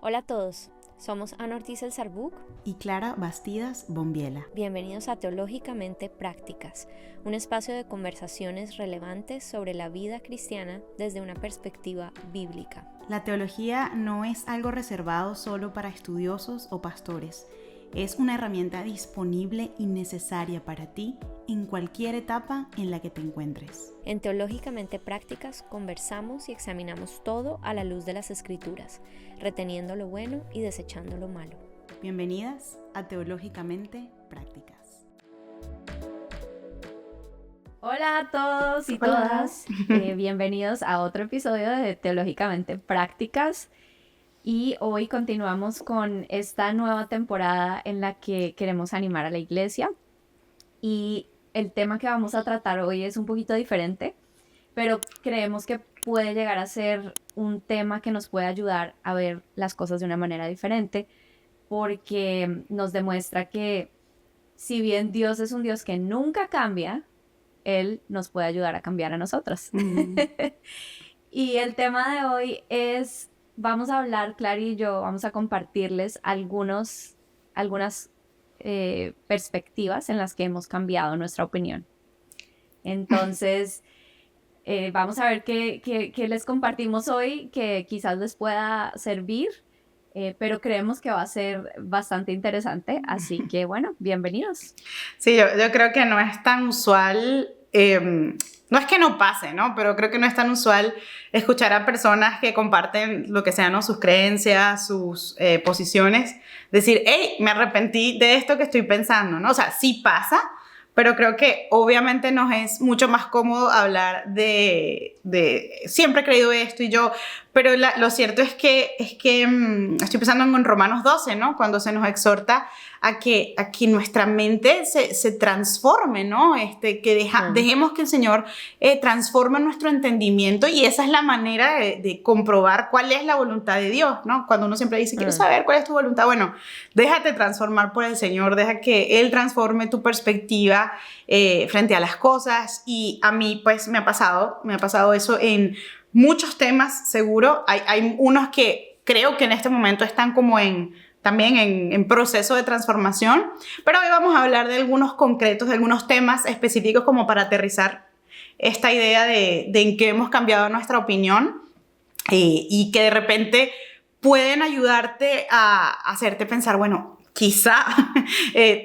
Hola a todos, somos Ana Ortiz El Sarbuc y Clara Bastidas Bombiela. Bienvenidos a Teológicamente Prácticas, un espacio de conversaciones relevantes sobre la vida cristiana desde una perspectiva bíblica. La teología no es algo reservado solo para estudiosos o pastores. Es una herramienta disponible y necesaria para ti en cualquier etapa en la que te encuentres. En Teológicamente Prácticas conversamos y examinamos todo a la luz de las Escrituras, reteniendo lo bueno y desechando lo malo. Bienvenidas a Teológicamente Prácticas. Hola a todos y todas, bienvenidos a otro episodio de Teológicamente Prácticas. Y hoy continuamos con esta nueva temporada en la que queremos animar a la iglesia. Y el tema que vamos a tratar hoy es un poquito diferente, pero creemos que puede llegar a ser un tema que nos puede ayudar a ver las cosas de una manera diferente, porque nos demuestra que si bien Dios es un Dios que nunca cambia, Él nos puede ayudar a cambiar a nosotros. Y el tema de hoy es... Vamos a hablar, Clara y yo, vamos a compartirles algunas perspectivas en las que hemos cambiado nuestra opinión. Entonces, vamos a ver qué les compartimos hoy que quizás les pueda servir, pero creemos que va a ser bastante interesante. Así que, bueno, bienvenidos. Sí, yo creo que no es tan usual... no es que no pase, ¿no? Pero creo que no es tan usual escuchar a personas que comparten lo que sean, ¿no? Sus creencias, sus posiciones, decir, hey, me arrepentí de esto que estoy pensando, ¿no? O sea, sí pasa, pero creo que obviamente nos es mucho más cómodo hablar de siempre he creído esto y yo, pero lo cierto es que estoy pensando en Romanos 12, ¿no? Cuando se nos exhorta a que nuestra mente se transforme, ¿no? Dejemos que el Señor transforme nuestro entendimiento, y esa es la manera de comprobar cuál es la voluntad de Dios, ¿no? Cuando uno siempre dice, quiero saber cuál es tu voluntad, bueno, déjate transformar por el Señor, deja que Él transforme tu perspectiva frente a las cosas. Y a mí, pues, me ha pasado eso en muchos temas, seguro. Hay unos que creo que en este momento están como también en proceso de transformación, pero hoy vamos a hablar de algunos concretos, de algunos temas específicos como para aterrizar esta idea de en qué hemos cambiado nuestra opinión y que de repente pueden ayudarte a hacerte pensar, bueno, quizá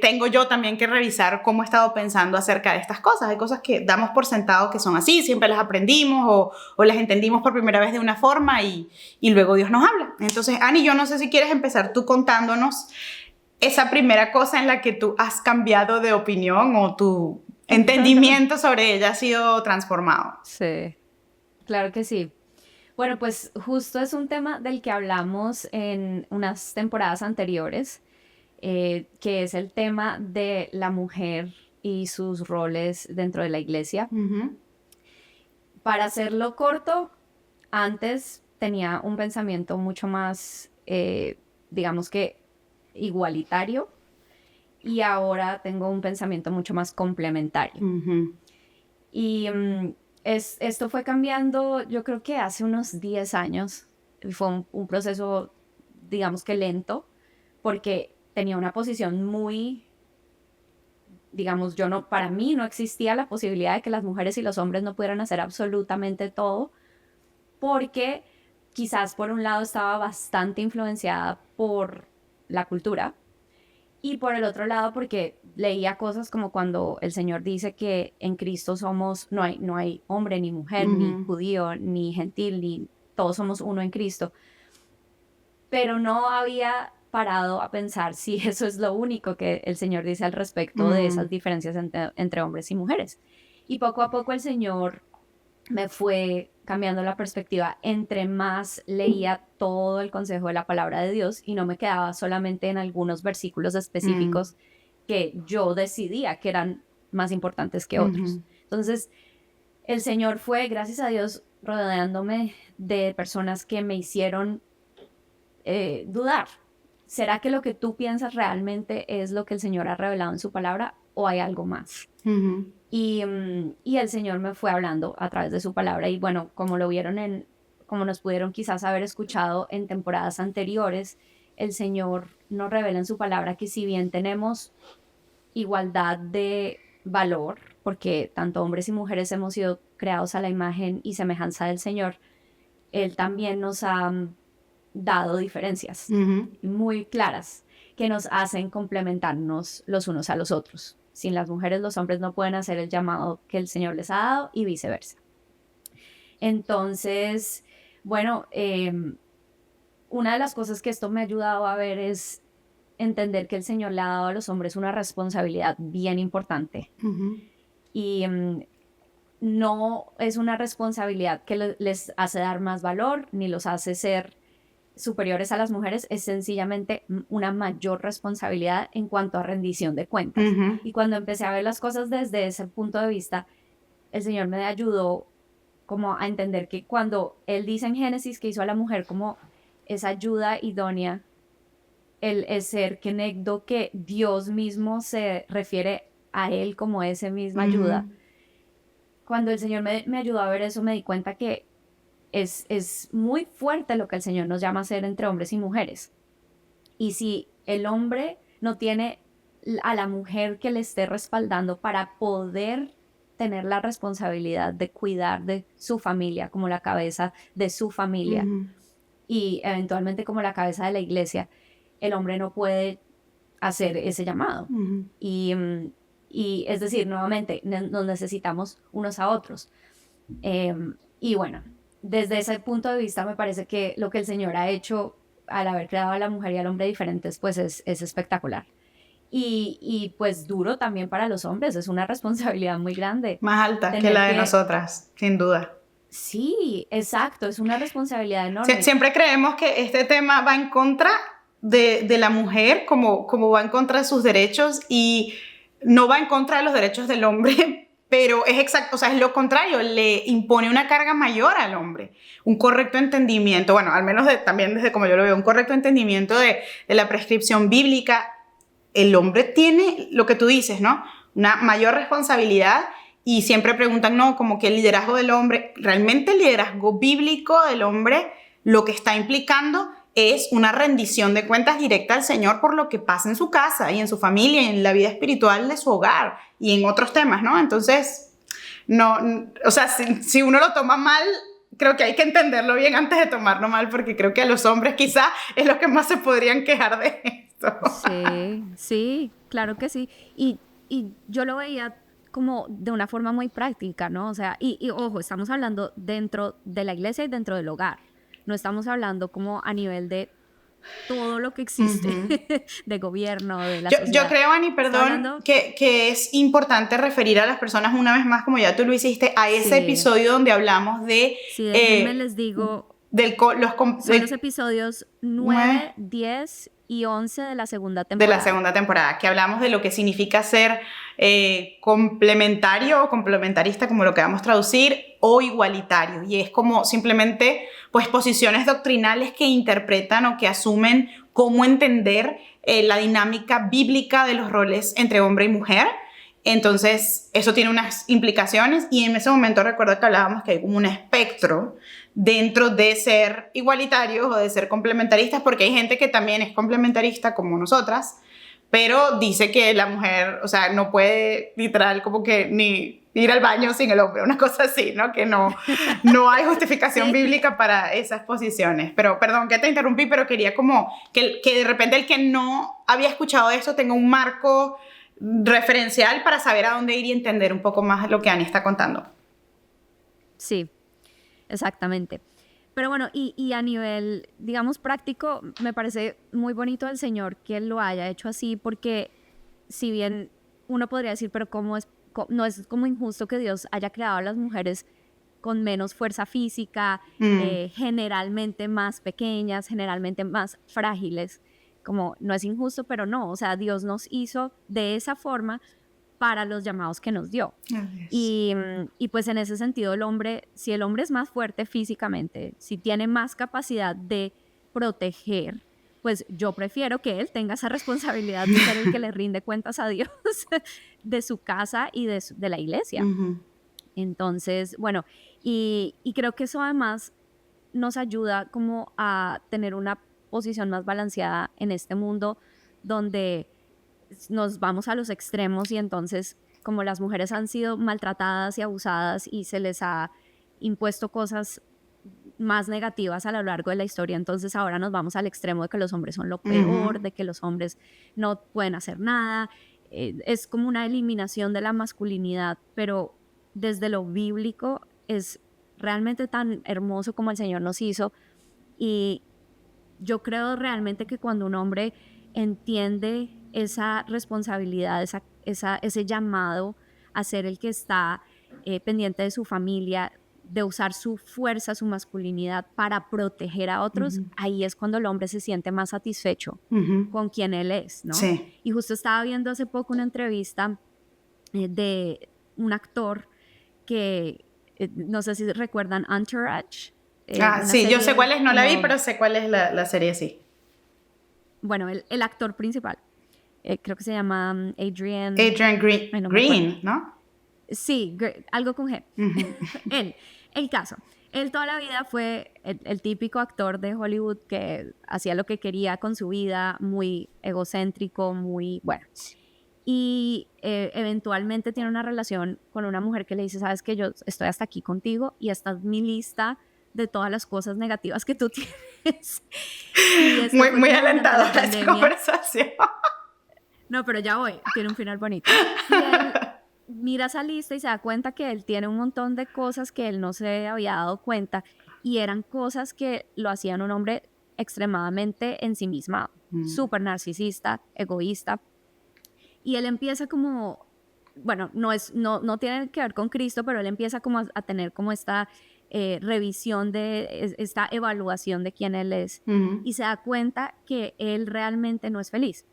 tengo yo también que revisar cómo he estado pensando acerca de estas cosas. Hay cosas que damos por sentado que son así, siempre las aprendimos o las entendimos por primera vez de una forma y luego Dios nos habla. Entonces, Ani, yo no sé si quieres empezar tú contándonos esa primera cosa en la que tú has cambiado de opinión o tu entendimiento sobre ella ha sido transformado. Sí, claro que sí. Bueno, pues justo es un tema del que hablamos en unas temporadas anteriores, que es el tema de la mujer y sus roles dentro de la iglesia. Uh-huh. Para hacerlo corto, antes tenía un pensamiento mucho más, digamos que igualitario, y ahora tengo un pensamiento mucho más complementario. Uh-huh. Y esto fue cambiando, yo creo que hace unos 10 años. Fue un proceso, digamos que lento, porque tenía una posición muy, digamos, para mí no existía la posibilidad de que las mujeres y los hombres no pudieran hacer absolutamente todo, porque quizás por un lado estaba bastante influenciada por la cultura, y por el otro lado porque leía cosas como cuando el Señor dice que en Cristo no hay hombre ni mujer, Uh-huh. ni judío, ni gentil, todos somos uno en Cristo. Pero no había parado a pensar si eso es lo único que el Señor dice al respecto de esas diferencias entre hombres y mujeres. Y poco a poco el Señor me fue cambiando la perspectiva entre más leía todo el consejo de la palabra de Dios y no me quedaba solamente en algunos versículos específicos que yo decidía que eran más importantes que otros. Entonces, el Señor fue, gracias a Dios, rodeándome de personas que me hicieron dudar. ¿Será que lo que tú piensas realmente es lo que el Señor ha revelado en su palabra o hay algo más? Uh-huh. Y el Señor me fue hablando a través de su palabra, y bueno, como lo vieron como nos pudieron quizás haber escuchado en temporadas anteriores, el Señor nos revela en su palabra que si bien tenemos igualdad de valor, porque tanto hombres y mujeres hemos sido creados a la imagen y semejanza del Señor, Él también nos ha dado diferencias muy claras que nos hacen complementarnos los unos a los otros. Sin las mujeres, los hombres no pueden hacer el llamado que el Señor les ha dado y viceversa. Entonces, bueno, una de las cosas que esto me ha ayudado a ver es entender que el Señor le ha dado a los hombres una responsabilidad bien importante. Y no es una responsabilidad que les hace dar más valor ni los hace ser superiores a las mujeres, es sencillamente una mayor responsabilidad en cuanto a rendición de cuentas. Y cuando empecé a ver las cosas desde ese punto de vista, el Señor me ayudó como a entender que cuando Él dice en Génesis que hizo a la mujer como esa ayuda idónea, el ser kenegdo, que Dios mismo se refiere a Él como esa misma ayuda. Cuando el Señor me ayudó a ver eso, me di cuenta que es muy fuerte lo que el Señor nos llama a hacer entre hombres y mujeres. Y si el hombre no tiene a la mujer que le esté respaldando para poder tener la responsabilidad de cuidar de su familia como la cabeza de su familia y eventualmente como la cabeza de la iglesia, el hombre no puede hacer ese llamado. Y es decir, nuevamente, nos necesitamos unos a otros. Y bueno, desde ese punto de vista me parece que lo que el Señor ha hecho al haber creado a la mujer y al hombre diferentes, pues es espectacular. Y pues duro también para los hombres, es una responsabilidad muy grande. Más alta que la de nosotras, sin duda. Sí, exacto, es una responsabilidad enorme. Siempre creemos que este tema va en contra de la mujer, como va en contra de sus derechos, y no va en contra de los derechos del hombre, pero es exacto, o sea, es lo contrario, le impone una carga mayor al hombre, un correcto entendimiento, bueno, al menos también desde como yo lo veo, un correcto entendimiento de la prescripción bíblica. El hombre tiene lo que tú dices, ¿no? Una mayor responsabilidad, y siempre preguntan, no, como que el liderazgo del hombre, realmente el liderazgo bíblico del hombre lo que está implicando es una rendición de cuentas directa al Señor por lo que pasa en su casa y en su familia y en la vida espiritual de su hogar y en otros temas, ¿no? Entonces, no, o sea, si uno lo toma mal, creo que hay que entenderlo bien antes de tomarlo mal, porque creo que a los hombres quizá es lo que más se podrían quejar de esto. Sí, claro que sí. Y yo lo veía como de una forma muy práctica, ¿no? O sea, y ojo, estamos hablando dentro de la iglesia y dentro del hogar. No estamos hablando como a nivel de todo lo que existe, de gobierno, de la sociedad. Yo creo, Ani, perdón, que es importante referir a las personas una vez más, como ya tú lo hiciste, a ese episodio donde hablamos de... Sí, déjenme les digo, son los episodios 9, 10 y 11 de la segunda temporada. De la segunda temporada, que hablamos de lo que significa ser complementario o complementarista, como lo queramos traducir, o igualitario. Y es como simplemente pues posiciones doctrinales que interpretan o que asumen cómo entender la dinámica bíblica de los roles entre hombre y mujer. Entonces, eso tiene unas implicaciones, y en ese momento recuerdo que hablábamos que hay como un espectro dentro de ser igualitarios o de ser complementaristas, porque hay gente que también es complementarista como nosotras, pero dice que la mujer, o sea, no puede literal como que ni ir al baño sin el hombre, una cosa así, ¿no? Que no hay justificación bíblica para esas posiciones. Pero, perdón que te interrumpí, pero quería como que de repente el que no había escuchado esto tenga un marco referencial para saber a dónde ir y entender un poco más lo que Ani está contando. Sí, exactamente. Pero bueno, y a nivel, digamos, práctico, me parece muy bonito del Señor que Él lo haya hecho así, porque si bien uno podría decir, pero no es como injusto que Dios haya creado a las mujeres con menos fuerza física, generalmente más pequeñas, generalmente más frágiles, como no es injusto, pero no, o sea, Dios nos hizo de esa forma para los llamados que nos dio. Y pues en ese sentido el hombre, si el hombre es más fuerte físicamente, si tiene más capacidad de proteger, pues yo prefiero que él tenga esa responsabilidad de ser el que le rinde cuentas a Dios de su casa y de la iglesia. Entonces, bueno, y creo que eso además nos ayuda como a tener una posición más balanceada en este mundo donde nos vamos a los extremos y entonces como las mujeres han sido maltratadas y abusadas y se les ha impuesto cosas más negativas a lo largo de la historia, entonces ahora nos vamos al extremo de que los hombres son lo peor, de que los hombres no pueden hacer nada. Es como una eliminación de la masculinidad, pero desde lo bíblico es realmente tan hermoso como el Señor nos hizo. Y yo creo realmente que cuando un hombre entiende esa responsabilidad, ese llamado a ser el que está pendiente de su familia, de usar su fuerza, su masculinidad para proteger a otros, ahí es cuando el hombre se siente más satisfecho con quien él es, ¿no? Sí. Y justo estaba viendo hace poco una entrevista de un actor que, no sé si recuerdan Entourage. Sí, yo sé cuál es, no la vi, pero sé cuál es la serie, sí. Bueno, el actor principal, creo que se llama Adrian Green, ¿no? Sí, algo con G. El caso. Él toda la vida fue el típico actor de Hollywood que hacía lo que quería con su vida, muy egocéntrico, muy bueno. Y eventualmente tiene una relación con una mujer que le dice, sabes que yo estoy hasta aquí contigo y esta es mi lista de todas las cosas negativas que tú tienes. Muy alentadora esta conversación. No, pero ya voy, tiene un final bonito. Y él mira esa lista y se da cuenta que él tiene un montón de cosas que él no se había dado cuenta y eran cosas que lo hacían un hombre extremadamente ensimismado, súper narcisista, egoísta. Y él empieza como, bueno, no tiene que ver con Cristo, pero él empieza como a tener como esta revisión de esta evaluación de quién él es y se da cuenta que él realmente no es feliz.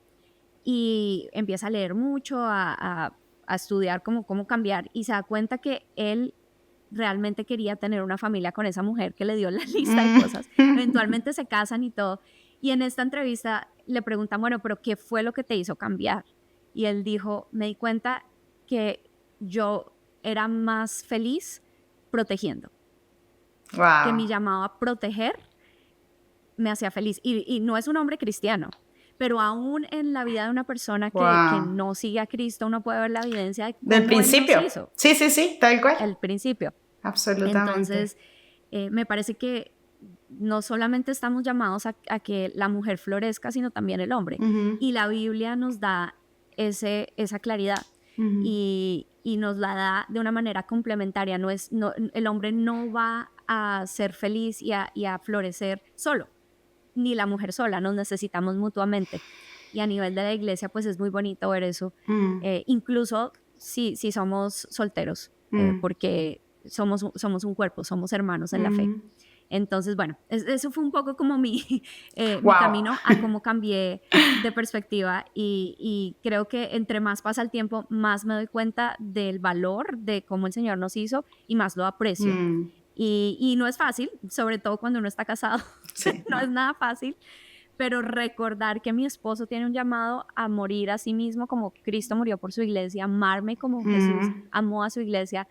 Y empieza a leer mucho, a estudiar cómo cambiar y se da cuenta que él realmente quería tener una familia con esa mujer que le dio la lista de cosas. Eventualmente se casan y todo. Y en esta entrevista le preguntan, bueno, pero ¿qué fue lo que te hizo cambiar? Y él dijo, me di cuenta que yo era más feliz protegiendo. Wow. Que mi llamado a proteger me hacía feliz. Y no es un hombre cristiano. Pero aún en la vida de una persona que no sigue a Cristo, uno puede ver la evidencia de cómo del principio. Él nos hizo. Sí, tal cual. El principio. Absolutamente. Entonces, me parece que no solamente estamos llamados a que la mujer florezca, sino también el hombre. Y la Biblia nos da esa claridad y nos la da de una manera complementaria. El hombre no va a ser feliz y a florecer solo, ni la mujer sola, nos necesitamos mutuamente. Y a nivel de la iglesia, pues es muy bonito ver eso, incluso si somos solteros, porque somos un cuerpo, somos hermanos en la fe. Entonces, bueno, eso fue un poco como mi camino a cómo cambié de perspectiva y creo que entre más pasa el tiempo, más me doy cuenta del valor de cómo el Señor nos hizo y más lo aprecio. Y no es fácil, sobre todo cuando uno está casado, sí, no es nada fácil, pero recordar que mi esposo tiene un llamado a morir a sí mismo como Cristo murió por su iglesia, amarme como Jesús amó a su iglesia,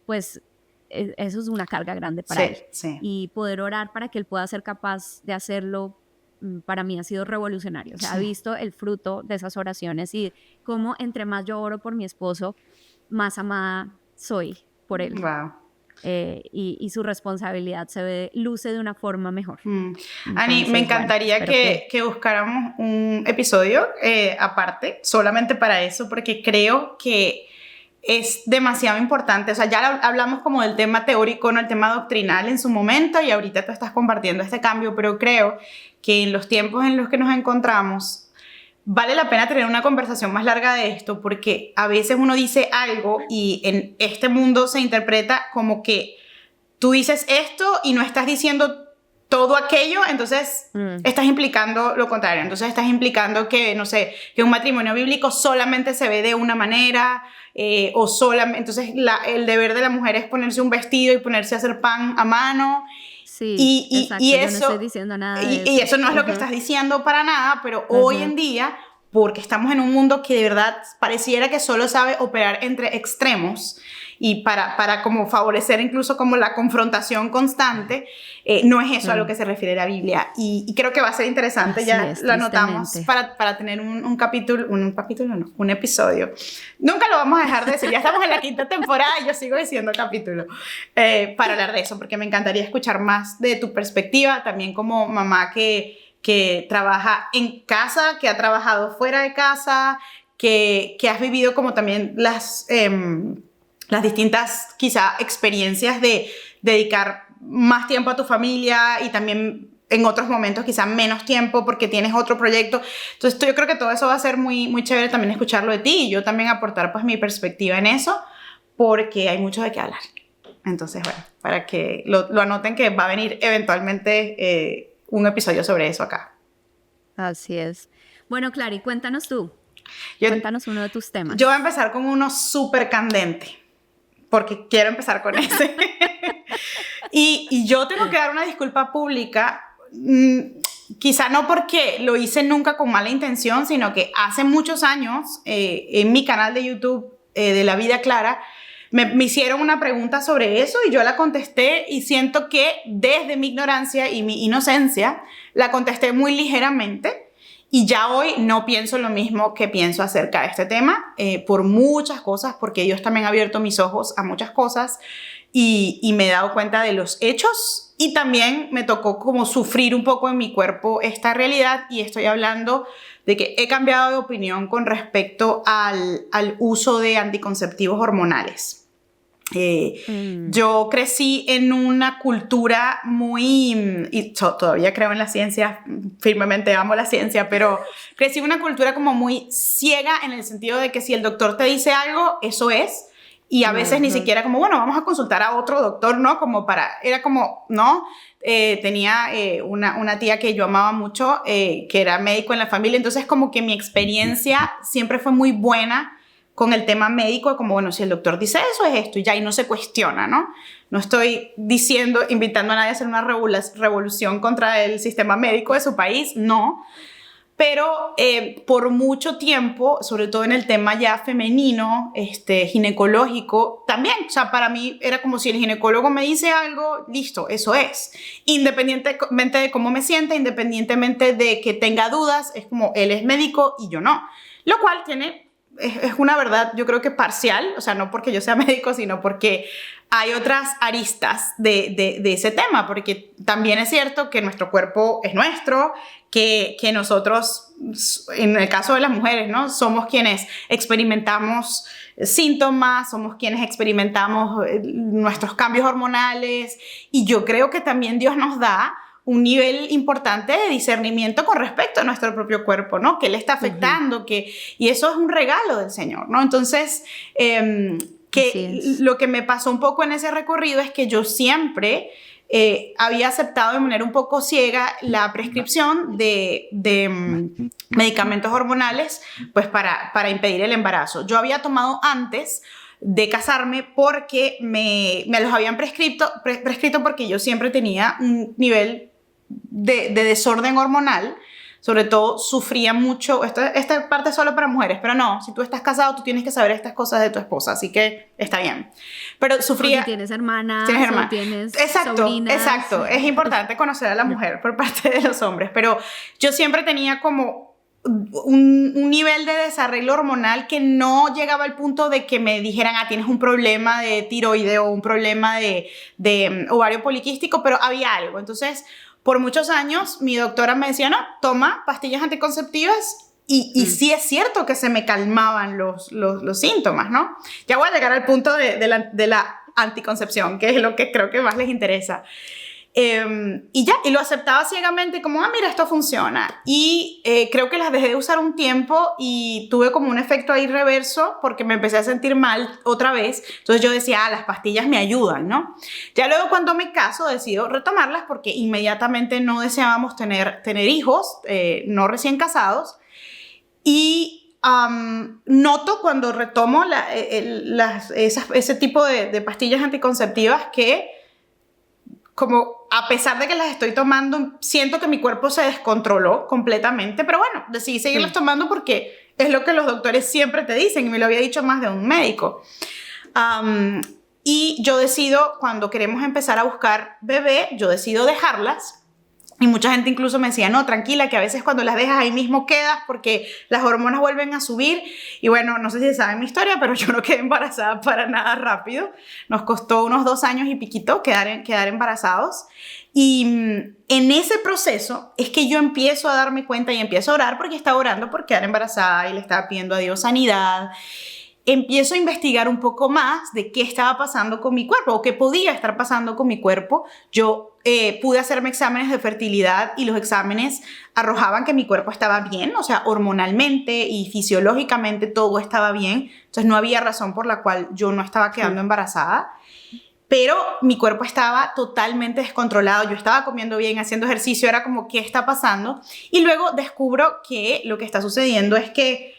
pues eso es una carga grande para él. Sí. Y poder orar para que él pueda ser capaz de hacerlo, para mí ha sido revolucionario. O sea, he visto el fruto de esas oraciones y cómo entre más yo oro por mi esposo, más amada soy por él. Wow. Y su responsabilidad luce de una forma mejor. Ani, me encantaría que buscáramos un episodio aparte, solamente para eso, porque creo que es demasiado importante. O sea, ya hablamos como del tema teórico, no el tema doctrinal en su momento, y ahorita tú estás compartiendo este cambio, pero creo que en los tiempos en los que nos encontramos vale la pena tener una conversación más larga de esto, porque a veces uno dice algo y en este mundo se interpreta como que tú dices esto y no estás diciendo todo aquello, entonces estás implicando lo contrario. Entonces estás implicando que, no sé, que un matrimonio bíblico solamente se ve de una manera, o solamente, entonces el deber de la mujer es ponerse un vestido y ponerse a hacer pan a mano. Sí, exacto, y yo eso, no estoy diciendo nada de y eso no es lo que estás diciendo para nada, pero hoy en día porque estamos en un mundo que de verdad pareciera que solo sabe operar entre extremos y para como favorecer incluso como la confrontación constante, no es eso a lo que se refiere la Biblia. Y creo que va a ser interesante, Así ya es, lo anotamos para tener un episodio. Nunca lo vamos a dejar de decir, ya estamos en la 5ª temporada y yo sigo diciendo capítulo, para hablar de eso, porque me encantaría escuchar más de tu perspectiva, también como mamá que trabaja en casa, que ha trabajado fuera de casa, que has vivido como también las distintas quizá experiencias de dedicar más tiempo a tu familia y también en otros momentos quizá menos tiempo porque tienes otro proyecto. Entonces yo creo que todo eso va a ser muy, muy chévere también escucharlo de ti y yo también aportar pues mi perspectiva en eso porque hay mucho de qué hablar. Entonces bueno, para que lo anoten que va a venir eventualmente un episodio sobre eso acá. Así es. Bueno, Clary, cuéntanos tú. Yo- Cuéntanos uno de tus temas. Yo voy a empezar con uno súper candente, porque quiero empezar con ese. y yo tengo que dar una disculpa pública, quizá no porque lo hice nunca con mala intención, sino que hace muchos años en mi canal de YouTube de La Vida Clara, me hicieron una pregunta sobre eso y yo la contesté y siento que desde mi ignorancia y mi inocencia la contesté muy ligeramente. Y ya hoy no pienso lo mismo que pienso acerca de este tema, por muchas cosas, porque Dios también ha abierto mis ojos a muchas cosas y me he dado cuenta de los hechos y también me tocó como sufrir un poco en mi cuerpo esta realidad y estoy hablando de que he cambiado de opinión con respecto al uso de anticonceptivos hormonales. Yo crecí en una cultura muy, y todavía creo en la ciencia, firmemente amo la ciencia, pero crecí en una cultura como muy ciega en el sentido de que si el doctor te dice algo, eso es, y a veces ni siquiera como, bueno, vamos a consultar a otro doctor, ¿no? Como era como, ¿no? Tenía una tía que yo amaba mucho, que era médico en la familia, entonces como que mi experiencia siempre fue muy buena con el tema médico, como, bueno, si el doctor dice eso, es esto, y ya, y no se cuestiona, ¿no? No estoy invitando a nadie a hacer una revolución contra el sistema médico de su país, no. Pero por mucho tiempo, sobre todo en el tema ya femenino, ginecológico, también, o sea, para mí era como si el ginecólogo me dice algo, listo, eso es. Independientemente de cómo me sienta, independientemente de que tenga dudas, es como él es médico y yo no. Lo cual es una verdad, yo creo que parcial, o sea, no porque yo sea médico, sino porque hay otras aristas de ese tema, porque también es cierto que nuestro cuerpo es nuestro, que nosotros, en el caso de las mujeres, ¿no? Somos quienes experimentamos síntomas, somos quienes experimentamos nuestros cambios hormonales, y yo creo que también Dios nos da un nivel importante de discernimiento con respecto a nuestro propio cuerpo, ¿no? Que le está afectando, y eso es un regalo del Señor, ¿no? Entonces, lo que me pasó un poco en ese recorrido es que yo siempre había aceptado de manera un poco ciega la prescripción de medicamentos hormonales, pues para impedir el embarazo. Yo había tomado antes de casarme porque me los habían prescrito porque yo siempre tenía un nivel de desorden hormonal, sobre todo sufría mucho, esta parte es solo para mujeres, pero no, si tú estás casado tú tienes que saber estas cosas de tu esposa, así que está bien, pero sufría... O si tienes hermanas, o tienes sobrinas. Exacto, es importante conocer a la mujer por parte de los hombres, pero yo siempre tenía como un nivel de desarreglo hormonal que no llegaba al punto de que me dijeran, tienes un problema de tiroide o un problema de ovario poliquístico, pero había algo. Entonces, por muchos años, mi doctora me decía, no, toma pastillas anticonceptivas y sí es cierto que se me calmaban los síntomas, ¿no? Ya voy a llegar al punto de la anticoncepción, que es lo que creo que más les interesa. Y lo aceptaba ciegamente como, mira, esto funciona. Y creo que las dejé de usar un tiempo y tuve como un efecto ahí reverso porque me empecé a sentir mal otra vez. Entonces yo decía, las pastillas me ayudan, ¿no? Ya luego cuando me caso decido retomarlas porque inmediatamente no deseábamos tener hijos, no recién casados. Y noto cuando retomo ese tipo de pastillas anticonceptivas que como a pesar de que las estoy tomando, siento que mi cuerpo se descontroló completamente, pero bueno, decidí seguirlas tomando porque es lo que los doctores siempre te dicen, y me lo había dicho más de un médico. Y yo decido, cuando queremos empezar a buscar bebé, yo decido dejarlas. Y mucha gente incluso me decía, no, tranquila, que a veces cuando las dejas ahí mismo quedas porque las hormonas vuelven a subir. Y bueno, no sé si saben mi historia, pero yo no quedé embarazada para nada rápido. Nos costó unos 2 años y piquito quedar embarazados. Y en ese proceso es que yo empiezo a darme cuenta y empiezo a orar, porque estaba orando por quedar embarazada y le estaba pidiendo a Dios sanidad. Empiezo a investigar un poco más de qué estaba pasando con mi cuerpo o qué podía estar pasando con mi cuerpo. Yo pude hacerme exámenes de fertilidad y los exámenes arrojaban que mi cuerpo estaba bien, o sea, hormonalmente y fisiológicamente todo estaba bien. Entonces no había razón por la cual yo no estaba quedando embarazada. Pero mi cuerpo estaba totalmente descontrolado, yo estaba comiendo bien, haciendo ejercicio, era como, ¿qué está pasando? Y luego descubro que lo que está sucediendo es que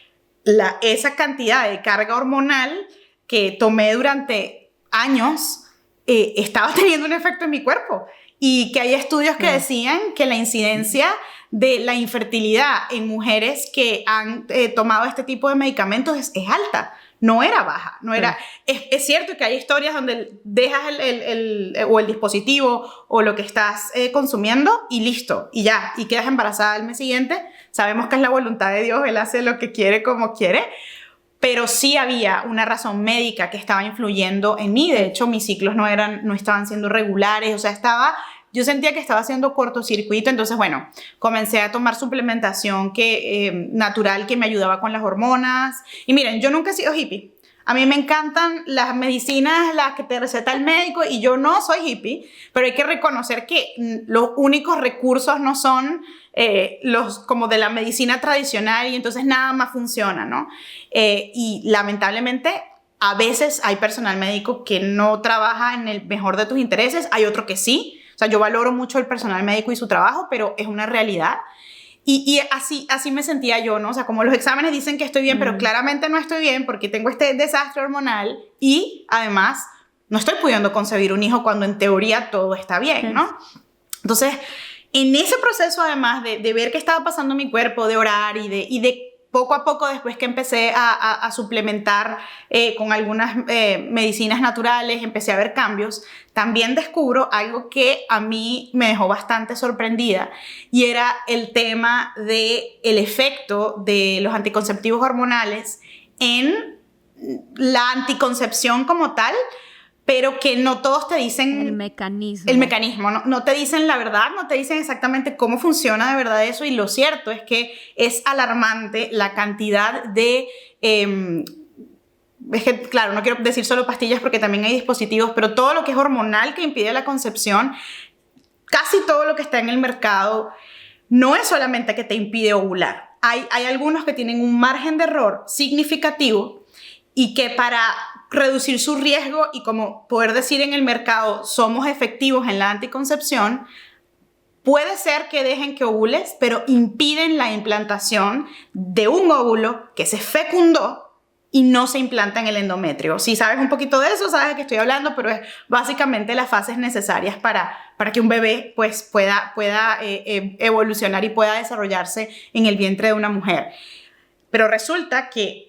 esa cantidad de carga hormonal que tomé durante años estaba teniendo un efecto en mi cuerpo, y que hay estudios que decían que la incidencia de la infertilidad en mujeres que han tomado este tipo de medicamentos es alta. No era baja, no era... Es cierto que hay historias donde dejas el dispositivo o lo que estás consumiendo y listo, y ya, y quedas embarazada al mes siguiente. Sabemos que es la voluntad de Dios, Él hace lo que quiere como quiere, pero sí había una razón médica que estaba influyendo en mí. De hecho, mis ciclos no estaban siendo regulares, o sea, yo sentía que estaba haciendo cortocircuito. Entonces, bueno, comencé a tomar suplementación natural que me ayudaba con las hormonas. Y miren, yo nunca he sido hippie. A mí me encantan las medicinas, las que te receta el médico, y yo no soy hippie, pero hay que reconocer que los únicos recursos no son los como de la medicina tradicional, y entonces nada más funciona, ¿no? Y lamentablemente a veces hay personal médico que no trabaja en el mejor de tus intereses, hay otro que sí. O sea, yo valoro mucho el personal médico y su trabajo, pero es una realidad. Y así me sentía yo, ¿no? O sea, como los exámenes dicen que estoy bien, pero claramente no estoy bien porque tengo este desastre hormonal y además no estoy pudiendo concebir un hijo cuando en teoría todo está bien, ¿no? Entonces, en ese proceso, además de ver qué estaba pasando en mi cuerpo, de orar y de poco a poco, después que empecé a suplementar con algunas medicinas naturales, empecé a ver cambios. También descubro algo que a mí me dejó bastante sorprendida, y era el tema del efecto de los anticonceptivos hormonales en la anticoncepción como tal, pero que no todos te dicen el mecanismo. El mecanismo, no te dicen la verdad, no te dicen exactamente cómo funciona de verdad eso. Y lo cierto es que es alarmante la cantidad de... es que, claro, no quiero decir solo pastillas porque también hay dispositivos, pero todo lo que es hormonal que impide la concepción, casi todo lo que está en el mercado, no es solamente que te impide ovular. Hay algunos que tienen un margen de error significativo, y que para reducir su riesgo y como poder decir en el mercado somos efectivos en la anticoncepción, puede ser que dejen que ovules, pero impiden la implantación de un óvulo que se fecundó y no se implanta en el endometrio. Si sabes un poquito de eso, sabes de qué estoy hablando, pero es básicamente las fases necesarias para que un bebé pues, pueda evolucionar y pueda desarrollarse en el vientre de una mujer. Pero resulta que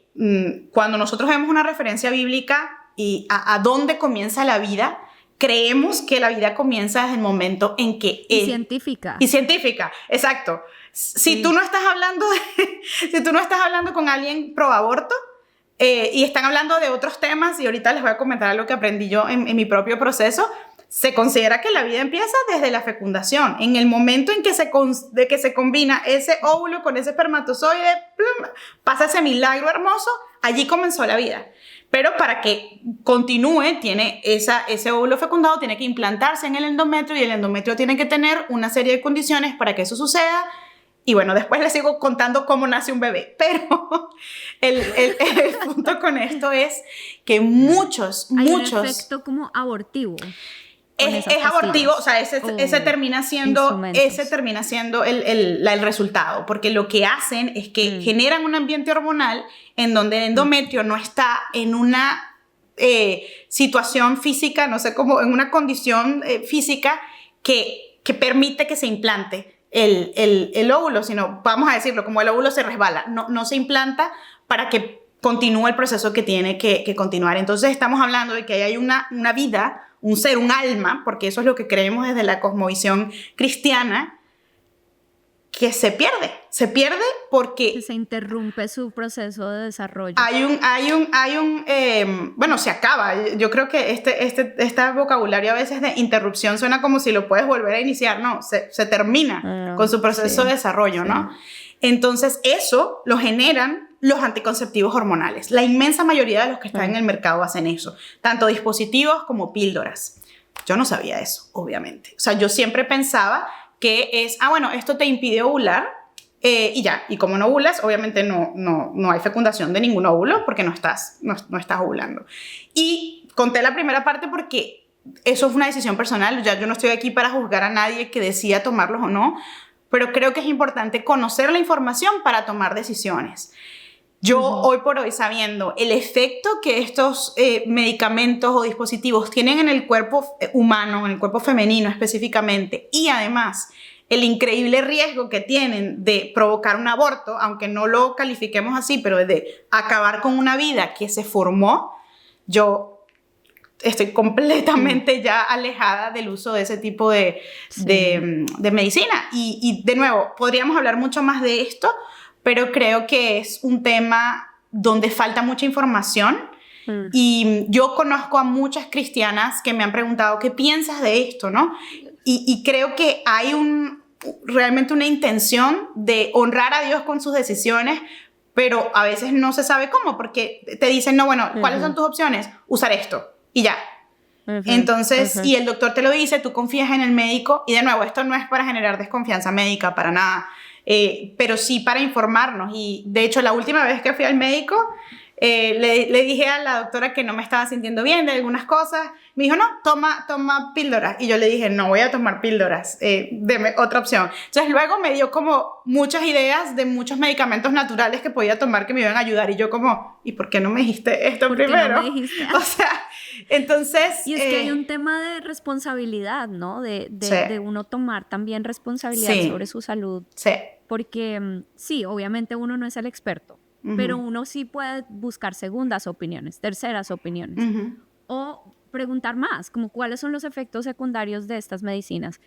cuando nosotros vemos una referencia bíblica y a dónde comienza la vida, creemos que la vida comienza desde el momento en que... Y científica. Y científica, exacto. Si tú no estás hablando con alguien pro aborto, y están hablando de otros temas, y ahorita les voy a comentar algo que aprendí yo en mi propio proceso, se considera que la vida empieza desde la fecundación. En el momento en que se combina ese óvulo con ese espermatozoide, plum, pasa ese milagro hermoso, allí comenzó la vida. Pero para que continúe, tiene ese óvulo fecundado, tiene que implantarse en el endometrio, y el endometrio tiene que tener una serie de condiciones para que eso suceda. Y bueno, después les sigo contando cómo nace un bebé. Pero el punto con esto es que Hay muchos... un efecto como abortivo. Es abortivo, o sea, ese termina siendo el resultado, porque lo que hacen es que generan un ambiente hormonal en donde el endometrio no está en una situación física, no sé cómo, en una condición física que permite que se implante el óvulo, sino, vamos a decirlo, como el óvulo se resbala, no se implanta para que continúe el proceso que tiene que continuar. Entonces estamos hablando de que hay una vida, un ser, un alma, porque eso es lo que creemos desde la cosmovisión cristiana, que se pierde porque que se interrumpe su proceso de desarrollo. Bueno, se acaba. Yo creo que este vocabulario a veces de interrupción suena como si lo puedes volver a iniciar. No, se termina con su proceso de desarrollo, ¿no? Entonces eso lo generan los anticonceptivos hormonales. La inmensa mayoría de los que están en el mercado hacen eso, tanto dispositivos como píldoras. Yo no sabía eso, obviamente. O sea, yo siempre pensaba que es, bueno, esto te impide ovular y ya. Y como no ovulas, obviamente no hay fecundación de ningún óvulo porque no estás ovulando. Y conté la primera parte porque eso fue una decisión personal. Ya yo no estoy aquí para juzgar a nadie que decida tomarlos o no, pero creo que es importante conocer la información para tomar decisiones. Yo hoy por hoy, sabiendo el efecto que estos medicamentos o dispositivos tienen en el cuerpo humano, en el cuerpo femenino específicamente, y además el increíble riesgo que tienen de provocar un aborto, aunque no lo califiquemos así, pero de acabar con una vida que se formó, yo estoy completamente ya alejada del uso de ese tipo de medicina. Y de nuevo, podríamos hablar mucho más de esto, pero creo que es un tema donde falta mucha información. Y yo conozco a muchas cristianas que me han preguntado, ¿qué piensas de esto, no? Y creo que hay realmente una intención de honrar a Dios con sus decisiones, pero a veces no se sabe cómo, porque te dicen, no, bueno, ¿cuáles son tus opciones? Usar esto, y ya. Entonces, y el doctor te lo dice, tú confías en el médico, y de nuevo, esto no es para generar desconfianza médica, para nada, pero sí para informarnos. Y de hecho, la última vez que fui al médico, le dije a la doctora que no me estaba sintiendo bien de algunas cosas. Me dijo, no, toma píldoras. Y yo le dije, no voy a tomar píldoras, deme otra opción. Entonces luego me dio como muchas ideas de muchos medicamentos naturales que podía tomar que me iban a ayudar. Y yo como, ¿y por qué no me dijiste esto primero? ¿Por qué no me dijiste? O sea, entonces... Y es que hay un tema de responsabilidad, ¿no? De uno tomar también responsabilidad sobre su salud. Sí. Porque sí, obviamente uno no es el experto, pero uno sí puede buscar segundas opiniones, terceras opiniones, o preguntar más, como cuáles son los efectos secundarios de estas medicinas.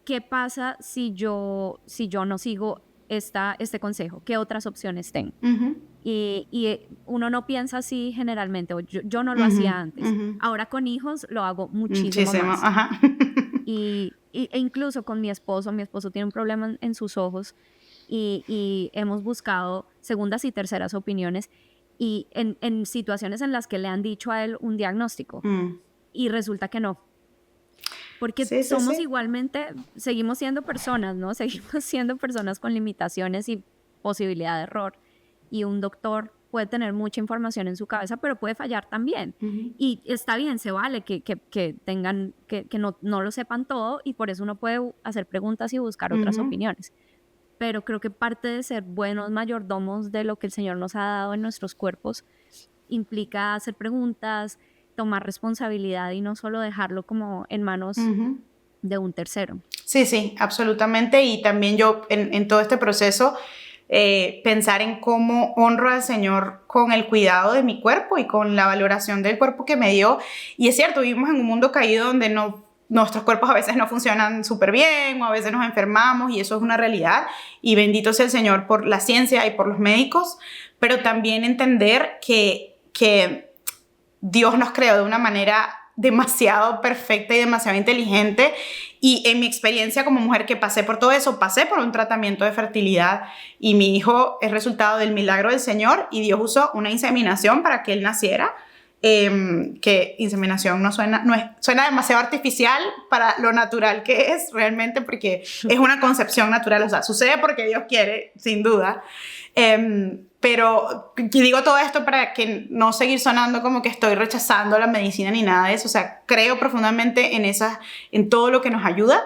¿Qué pasa si yo no sigo este consejo? ¿Qué otras opciones tengo? Y uno no piensa así generalmente, o yo no lo hacía antes. Ahora con hijos lo hago muchísimo más. E incluso con mi esposo tiene un problema en sus ojos, y hemos buscado segundas y terceras opiniones y en situaciones en las que le han dicho a él un diagnóstico y resulta que no, porque somos igualmente, seguimos siendo personas, ¿no? Seguimos siendo personas con limitaciones y posibilidad de error, y un doctor puede tener mucha información en su cabeza, pero puede fallar también. Y está bien, se vale que tengan, que no lo sepan todo, y por eso uno puede hacer preguntas y buscar otras opiniones. Pero creo que parte de ser buenos mayordomos de lo que el Señor nos ha dado en nuestros cuerpos implica hacer preguntas, tomar responsabilidad y no solo dejarlo como en manos de un tercero. Sí, absolutamente. Y también yo en todo este proceso pensar en cómo honro al Señor con el cuidado de mi cuerpo y con la valoración del cuerpo que me dio. Y es cierto, vivimos en un mundo caído donde nuestros cuerpos a veces no funcionan súper bien, o a veces nos enfermamos, y eso es una realidad, y bendito sea el Señor por la ciencia y por los médicos, pero también entender que Dios nos creó de una manera demasiado perfecta y demasiado inteligente, y en mi experiencia como mujer que pasé por todo eso, pasé por un tratamiento de fertilidad, y mi hijo es resultado del milagro del Señor, y Dios usó una inseminación para que él naciera. Que inseminación suena demasiado artificial para lo natural que es realmente, porque es una concepción natural, o sea, sucede porque Dios quiere, sin duda, pero digo todo esto para que no seguir sonando como que estoy rechazando la medicina ni nada de eso. O sea, creo profundamente en todo lo que nos ayuda,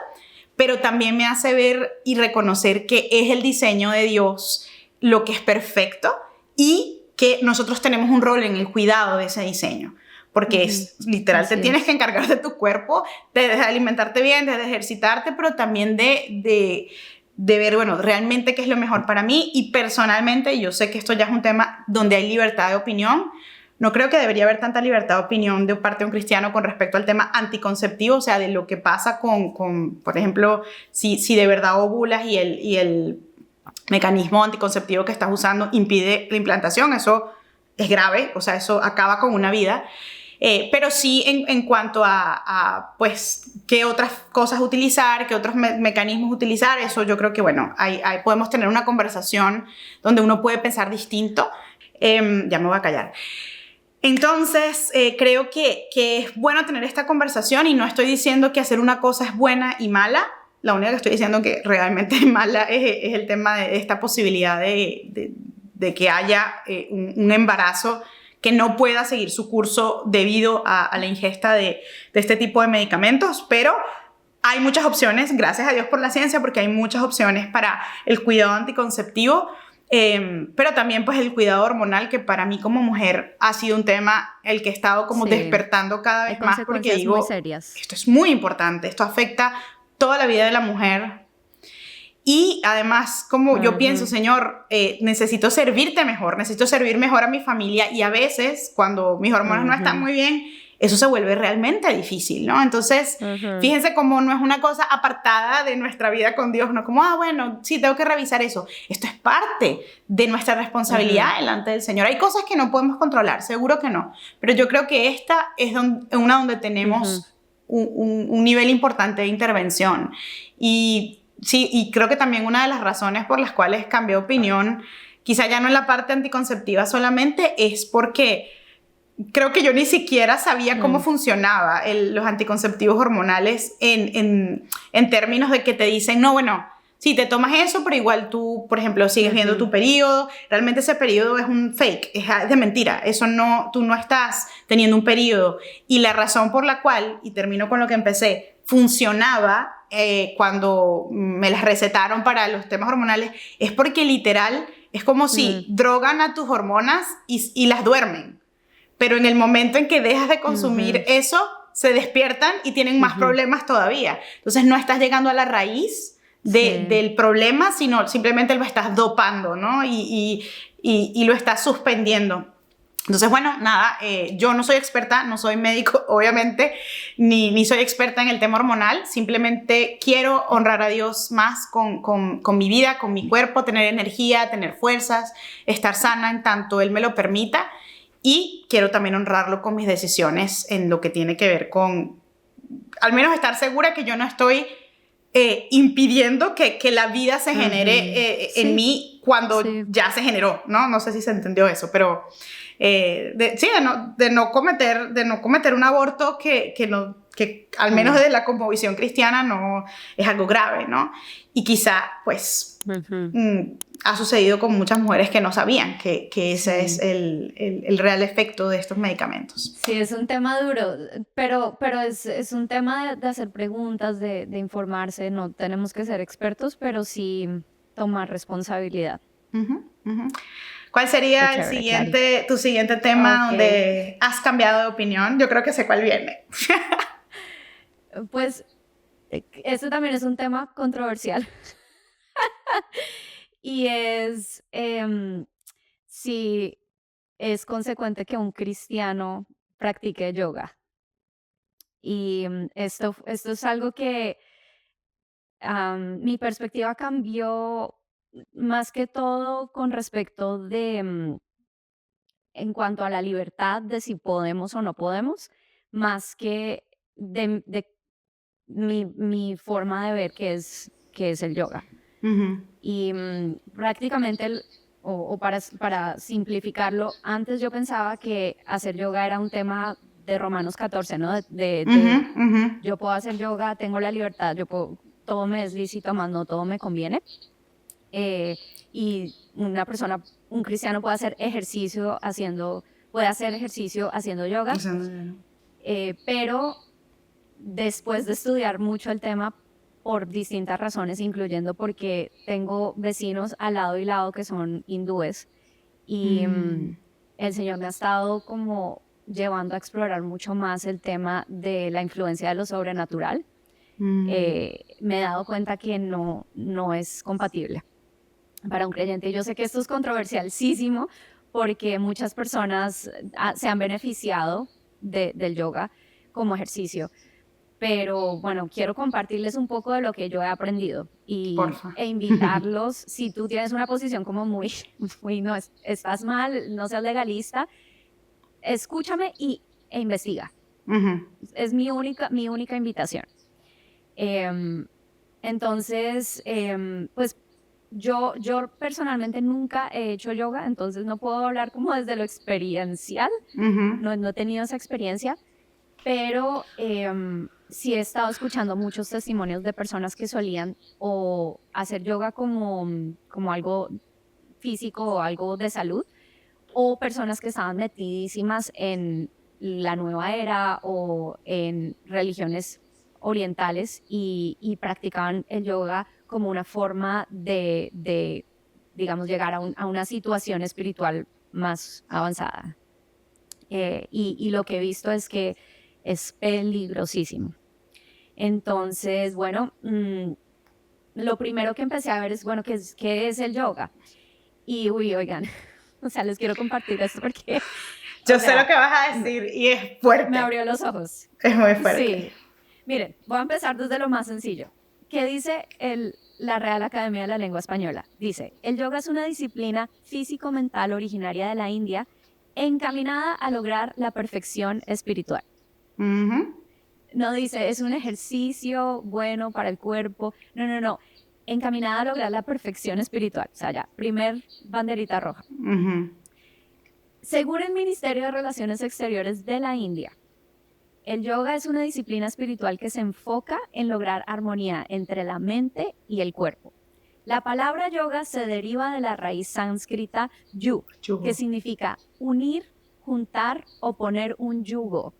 pero también me hace ver y reconocer que es el diseño de Dios lo que es perfecto, y que nosotros tenemos un rol en el cuidado de ese diseño, porque es literal, te tienes que encargar de tu cuerpo, de alimentarte bien, de ejercitarte, pero también de ver, bueno, realmente qué es lo mejor para mí. Y personalmente, yo sé que esto ya es un tema donde hay libertad de opinión. No creo que debería haber tanta libertad de opinión de parte de un cristiano con respecto al tema anticonceptivo, o sea, de lo que pasa con por ejemplo, si de verdad ovulas y el mecanismo anticonceptivo que estás usando impide la implantación. Eso es grave, o sea, eso acaba con una vida. Pero sí en cuanto a pues, qué otras cosas utilizar, qué otros mecanismos utilizar, eso yo creo que, bueno, ahí podemos tener una conversación donde uno puede pensar distinto. Ya me voy a callar. Entonces, creo que es bueno tener esta conversación y no estoy diciendo que hacer una cosa es buena y mala. La única que estoy diciendo que realmente es mala es el tema de esta posibilidad de que haya un embarazo que no pueda seguir su curso debido a la ingesta de este tipo de medicamentos, pero hay muchas opciones, gracias a Dios por la ciencia, porque hay muchas opciones para el cuidado anticonceptivo, pero también pues el cuidado hormonal, que para mí como mujer ha sido un tema el que he estado como despertando cada vez más, porque digo, muy serias. Esto es muy importante, esto afecta toda la vida de la mujer. Y además, como yo pienso, Señor, necesito servirte mejor, necesito servir mejor a mi familia, y a veces cuando mis hormonas no están muy bien, eso se vuelve realmente difícil, ¿no? Entonces, fíjense cómo no es una cosa apartada de nuestra vida con Dios, no como, bueno, sí, tengo que revisar eso. Esto es parte de nuestra responsabilidad delante del Señor. Hay cosas que no podemos controlar, seguro que no, pero yo creo que esta es una donde tenemos un nivel importante de intervención. Y sí, y creo que también una de las razones por las cuales cambié de opinión, quizá ya no en la parte anticonceptiva solamente, es porque creo que yo ni siquiera sabía cómo funcionaba los anticonceptivos hormonales en términos de que te dicen, no, bueno, sí, te tomas eso, pero igual tú, por ejemplo, sigues viendo tu periodo. Realmente ese periodo es un fake, es de mentira. Eso no, tú no estás teniendo un periodo. Y la razón por la cual, y termino con lo que empecé, funcionaba cuando me las recetaron para los temas hormonales, es porque literal es como si drogan a tus hormonas y las duermen. Pero en el momento en que dejas de consumir eso, se despiertan y tienen más problemas todavía. Entonces no estás llegando a la raíz del problema, sino simplemente lo estás dopando, ¿no? Y lo estás suspendiendo. Entonces, bueno, nada, yo no soy experta, no soy médico, obviamente, ni soy experta en el tema hormonal. Simplemente quiero honrar a Dios más con mi vida, con mi cuerpo, tener energía, tener fuerzas, estar sana en tanto Él me lo permita. Y quiero también honrarlo con mis decisiones en lo que tiene que ver con, al menos estar segura que yo no estoy impidiendo que la vida se genere en mí cuando ya se generó, ¿no? No sé si se entendió eso, pero de no cometer un aborto que al menos desde la cosmovisión cristiana no es algo grave, ¿no? Y quizá, pues, ha sucedido con muchas mujeres que no sabían que ese es el real efecto de estos medicamentos. Sí, es un tema duro, pero es un tema de hacer preguntas, de informarse. No tenemos que ser expertos, pero sí tomar responsabilidad. ¿Cuál sería tu siguiente tema donde has cambiado de opinión? Yo creo que sé cuál viene. Pues, este también es un tema controversial. Y es si es consecuente que un cristiano practique yoga. Y esto es algo que mi perspectiva cambió más que todo con respecto de, en cuanto a la libertad de si podemos o no podemos, más que de mi forma de ver qué es el yoga. Y prácticamente, para simplificarlo, antes yo pensaba que hacer yoga era un tema de Romanos 14, ¿no? Yo puedo hacer yoga, tengo la libertad, todo me es lícito, más no todo me conviene. Y un cristiano puede hacer ejercicio haciendo yoga. Pero después de estudiar mucho el tema, por distintas razones, incluyendo porque tengo vecinos al lado y lado que son hindúes, y el Señor me ha estado como llevando a explorar mucho más el tema de la influencia de lo sobrenatural, me he dado cuenta que no es compatible para un creyente. Yo sé que esto es controversialísimo porque muchas personas se han beneficiado del yoga como ejercicio, pero bueno, quiero compartirles un poco de lo que yo he aprendido e invitarlos, si tú tienes una posición como muy no, estás mal, no seas legalista, escúchame e investiga. Es mi única invitación. Entonces, pues yo personalmente nunca he hecho yoga, entonces no puedo hablar como desde lo experiencial, no he tenido esa experiencia, pero sí he estado escuchando muchos testimonios de personas que solían o hacer yoga como algo físico o algo de salud, o personas que estaban metidísimas en la nueva era o en religiones orientales y practicaban el yoga como una forma de digamos, llegar a una situación espiritual más avanzada. Y lo que he visto es que es peligrosísimo. Entonces, bueno, lo primero que empecé a ver es, bueno, ¿qué es el yoga? Y, oigan, o sea, les quiero compartir esto porque... Yo sé lo que vas a decir y es fuerte. Me abrió los ojos. Es muy fuerte. Sí. Miren, voy a empezar desde lo más sencillo. ¿Qué dice la Real Academia de la Lengua Española? Dice, el yoga es una disciplina físico-mental originaria de la India encaminada a lograr la perfección espiritual. No dice, es un ejercicio bueno para el cuerpo. No. Encaminada a lograr la perfección espiritual. O sea, ya, primer banderita roja. Según el Ministerio de Relaciones Exteriores de la India, el yoga es una disciplina espiritual que se enfoca en lograr armonía entre la mente y el cuerpo. La palabra yoga se deriva de la raíz sánscrita yug, que significa unir, juntar o poner un yugo.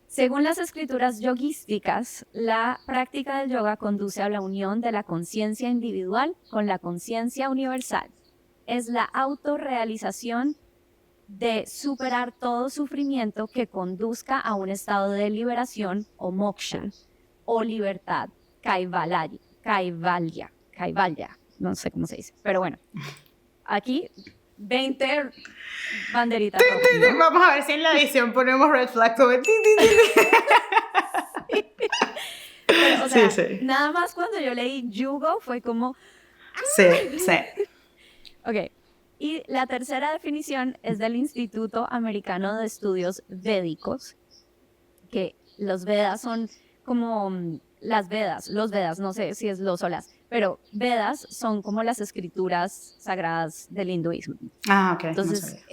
Según las escrituras yogísticas, la práctica del yoga conduce a la unión de la conciencia individual con la conciencia universal. Es la autorrealización de superar todo sufrimiento que conduzca a un estado de liberación o moksha, o libertad, kaivalya, no sé cómo se dice, pero bueno, aquí 20 banderitas rojas, ¿no? Vamos a ver si en la edición ponemos red flag sobre Pero, o sea, sí. Nada más cuando yo leí yugo fue como... Sí. Ok. Y la tercera definición es del Instituto Americano de Estudios Védicos, que los Vedas son como los Vedas, no sé si es los o las, pero Vedas son como las escrituras sagradas del hinduismo. Ok. Entonces,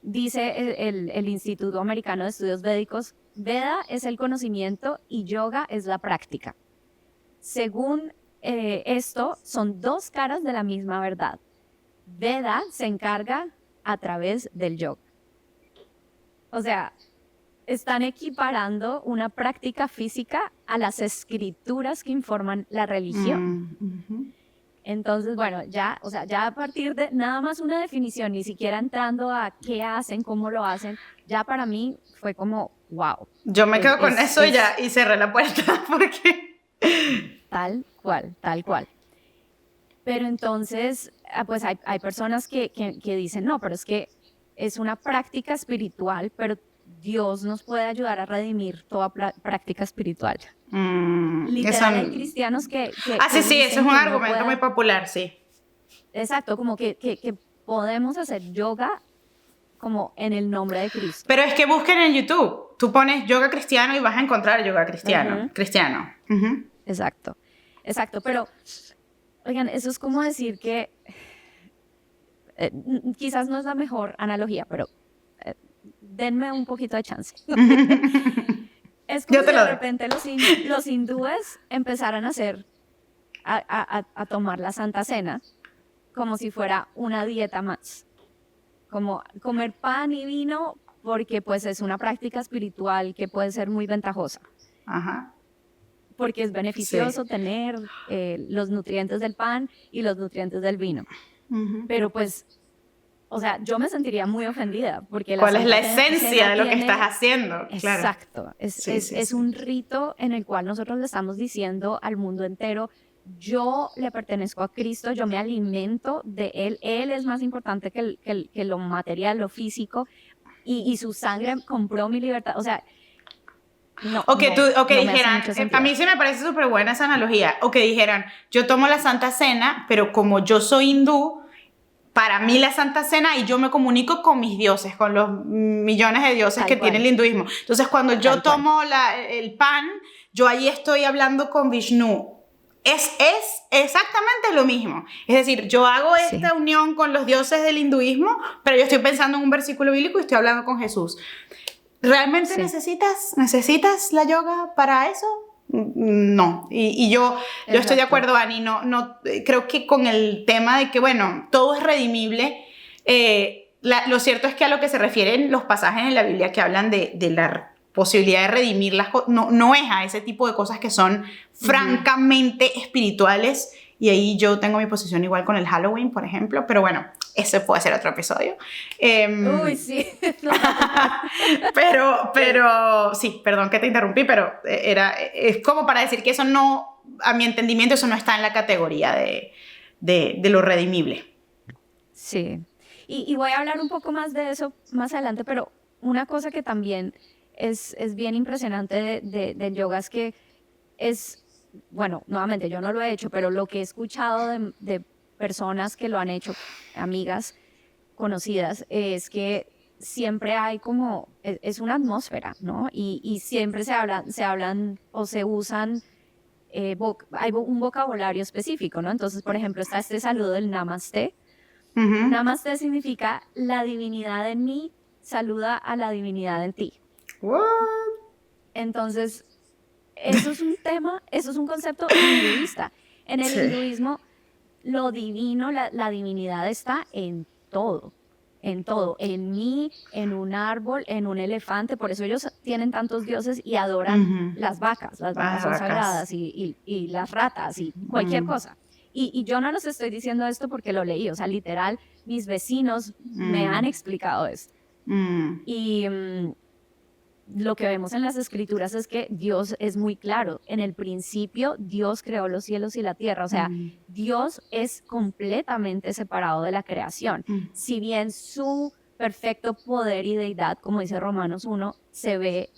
dice el Instituto Americano de Estudios Védicos, Veda es el conocimiento y yoga es la práctica. Según esto, son dos caras de la misma verdad. Veda se encarga a través del yoga. O sea, están equiparando una práctica física a las escrituras que informan la religión. Entonces, bueno, ya a partir de nada más una definición, ni siquiera entrando a qué hacen, cómo lo hacen, ya para mí fue como, wow. Yo me quedo con eso ya y cerré la puerta porque... Tal cual. Pero entonces, pues hay personas que dicen, no, pero es que es una práctica espiritual, pero Dios nos puede ayudar a redimir toda práctica espiritual. Literal, hay cristianos que sí, eso es un argumento muy popular, sí. Exacto, como que podemos hacer yoga como en el nombre de Cristo. Pero es que busquen en YouTube, tú pones yoga cristiano y vas a encontrar yoga cristiano. Exacto, pero... Oigan, eso es como decir que quizás no es la mejor analogía, pero denme un poquito de chance. Es como si de repente los hindúes empezaran a tomar la Santa Cena como si fuera una dieta más. Como comer pan y vino porque pues es una práctica espiritual que puede ser muy ventajosa. Porque es beneficioso tener los nutrientes del pan y los nutrientes del vino. Pero pues o sea, yo me sentiría muy ofendida porque ¿cuál es la Santa esencia de lo que tiene... estás haciendo? Claro. Exacto, es un rito en el cual nosotros le estamos diciendo al mundo entero, yo le pertenezco a Cristo, yo me alimento de Él es más importante que lo material, lo físico, y su sangre compró mi libertad, o sea, O que me dijeran, hace mucho sentido. a mí sí me parece súper buena esa analogía, o que dijeran, yo tomo la Santa Cena, pero como yo soy hindú, para mí la Santa Cena, y yo me comunico con mis dioses, con los millones de dioses Tal que cual. tiene el hinduismo. Entonces, cuando yo Tal cual. tomo el pan, yo ahí estoy hablando con Vishnu. Es exactamente lo mismo. Es decir, yo hago esta unión con los dioses del hinduismo, pero yo estoy pensando en un versículo bíblico y estoy hablando con Jesús. ¿Realmente necesitas la yoga para eso? No, y yo estoy de acuerdo, Ani, no, creo que con el tema de que, bueno, todo es redimible, lo cierto es que a lo que se refieren los pasajes en la Biblia que hablan de la posibilidad de redimir las cosas, no es a ese tipo de cosas que son francamente espirituales, y ahí yo tengo mi posición igual con el Halloween, por ejemplo, pero bueno, ese puede ser otro episodio. Uy, sí. pero sí, perdón que te interrumpí, pero es como para decir que eso no, a mi entendimiento, eso no está en la categoría de lo redimible. Sí, y voy a hablar un poco más de eso más adelante, pero una cosa que también es bien impresionante del yoga es que bueno, nuevamente yo no lo he hecho, pero lo que he escuchado de personas que lo han hecho, amigas conocidas, es que siempre hay como, es una atmósfera, ¿no? Y siempre se hablan o se usan, hay un vocabulario específico, ¿no? Entonces, por ejemplo, está este saludo del Namaste. Namaste significa la divinidad en mí saluda a la divinidad en ti. What? Entonces, eso es un tema, eso es un concepto hinduista. En el hinduismo, lo divino, la divinidad está en todo, en mí, en un árbol, en un elefante. Por eso ellos tienen tantos dioses y adoran las vacas son sagradas, y las ratas y cualquier cosa. Y yo no les estoy diciendo esto porque lo leí, o sea, literal, mis vecinos me han explicado esto. Y lo que vemos en las escrituras es que Dios es muy claro. En el principio, Dios creó los cielos y la tierra. O sea, Dios es completamente separado de la creación. Si bien su perfecto poder y deidad, como dice Romanos 1, se ve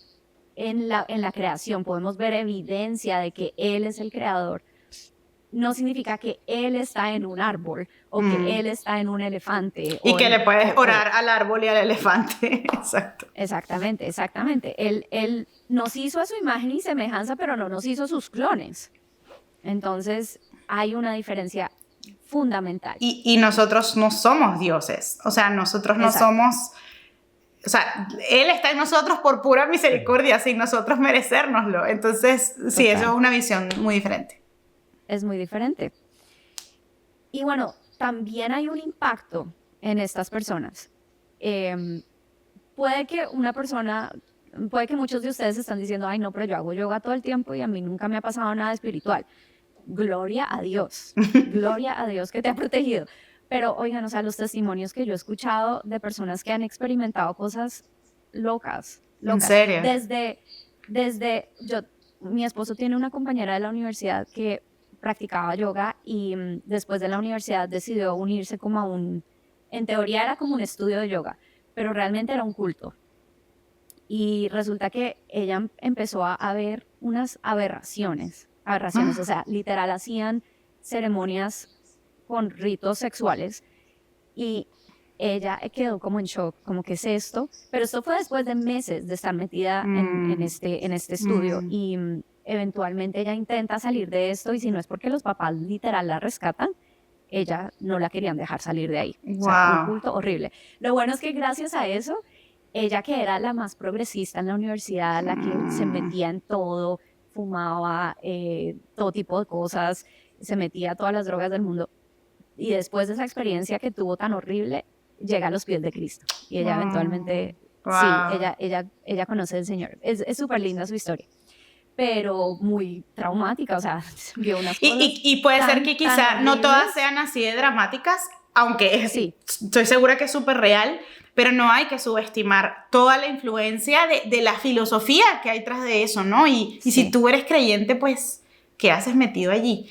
en la creación, podemos ver evidencia de que Él es el creador, no significa que Él está en un árbol o que Él está en un elefante. Y que le puedes orar al árbol y al elefante. Exacto. Exactamente. Él nos hizo a su imagen y semejanza, pero no nos hizo sus clones. Entonces, hay una diferencia fundamental. Y nosotros no somos dioses. O sea, nosotros no somos... O sea, Él está en nosotros por pura misericordia, sin nosotros merecérnoslo. Entonces, sí, eso es una visión muy diferente. Es muy diferente. Y bueno, también hay un impacto en estas personas. Puede que muchos de ustedes están diciendo, ay no, pero yo hago yoga todo el tiempo y a mí nunca me ha pasado nada espiritual. Gloria a Dios que te ha protegido. Pero oigan, o sea, los testimonios que yo he escuchado de personas que han experimentado cosas locas. ¿En serio? Mi esposo tiene una compañera de la universidad que practicaba yoga y después de la universidad decidió unirse como en teoría era como un estudio de yoga, pero realmente era un culto. Y resulta que ella empezó a ver unas aberraciones, o sea, literal hacían ceremonias con ritos sexuales y ella quedó como en shock, como ¿qué es esto? Pero esto fue después de meses de estar metida en este estudio y eventualmente ella intenta salir de esto y si no es porque los papás literal la rescatan, ella no la querían dejar salir de ahí. Wow. O sea, un culto horrible. Lo bueno es que gracias a eso, ella que era la más progresista en la universidad, la que se metía en todo, fumaba todo tipo de cosas, se metía a todas las drogas del mundo y después de esa experiencia que tuvo tan horrible, llega a los pies de Cristo y ella eventualmente, ella conoce al Señor. Es súper linda su historia, pero muy traumática, o sea, vio unas cosas y puede ser que quizá no horribles. todas sean así de dramáticas. aunque Sí. estoy segura que es súper real, pero no hay que subestimar toda la influencia de la filosofía que hay tras de eso, ¿no? Y Sí. si tú eres creyente, pues, ¿qué haces metido allí?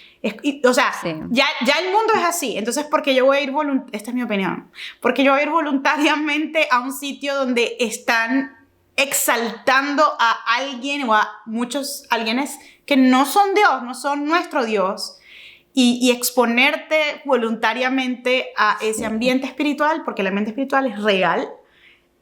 O sea, Sí. ya el mundo es así, entonces, porque yo voy a ir esta es mi opinión, porque yo voy a ir voluntariamente a un sitio donde están exaltando a alguien o a muchos alguienes que no son Dios, no son nuestro Dios, y exponerte voluntariamente a ese ambiente espiritual, porque el ambiente espiritual es real.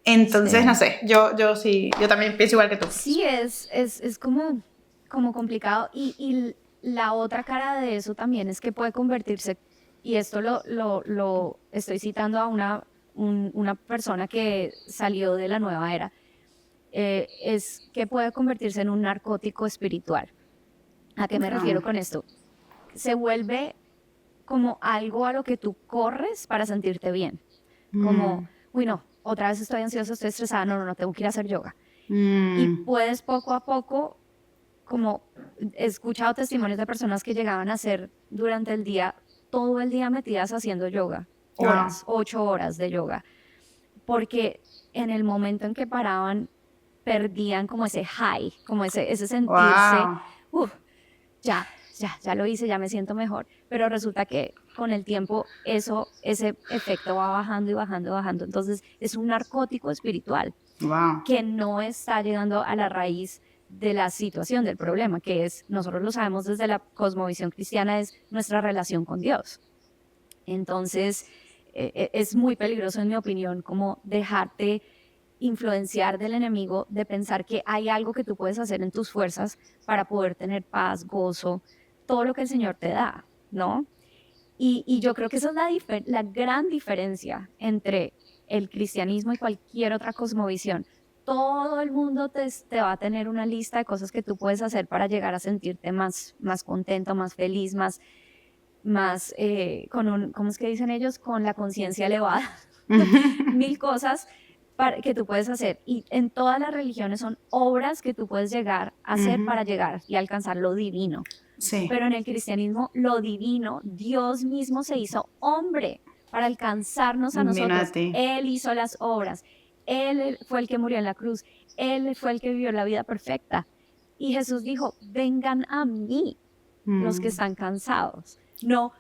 Entonces, Sí. no sé, yo sí, yo también pienso igual que tú. Sí, es como complicado. Y la otra cara de eso también es que puede convertirse, y esto lo estoy citando a una persona que salió de la nueva era, es que puede convertirse en un narcótico espiritual. ¿A qué me refiero con esto? Se vuelve como algo a lo que tú corres para sentirte bien. Como, uy, no, otra vez estoy ansiosa, estoy estresada, no, tengo que ir a hacer yoga. Y puedes poco a poco, como he escuchado testimonios de personas que llegaban a hacer durante el día, todo el día metidas haciendo yoga, horas, 8 horas de yoga, porque en el momento en que paraban, perdían como ese high, como ese sentirse, ya lo hice, ya me siento mejor, pero resulta que con el tiempo ese efecto va bajando y bajando y bajando, entonces es un narcótico espiritual que no está llegando a la raíz de la situación, del problema, que es, nosotros lo sabemos desde la cosmovisión cristiana, es nuestra relación con Dios. Entonces es muy peligroso, en mi opinión, como dejarte influenciar del enemigo, de pensar que hay algo que tú puedes hacer en tus fuerzas para poder tener paz, gozo, todo lo que el Señor te da, ¿no? Y yo creo que esa es la gran diferencia entre el cristianismo y cualquier otra cosmovisión. Todo el mundo te va a tener una lista de cosas que tú puedes hacer para llegar a sentirte más contento, más feliz, más ¿cómo es que dicen ellos? Con la conciencia elevada. 1000 cosas que tú puedes hacer. Y en todas las religiones son obras que tú puedes llegar a hacer para llegar y alcanzar lo divino. Sí. Pero en el cristianismo, lo divino, Dios mismo se hizo hombre para alcanzarnos a nosotros. Mírate. Él hizo las obras. Él fue el que murió en la cruz. Él fue el que vivió la vida perfecta. Y Jesús dijo, vengan a mí los que están cansados. No,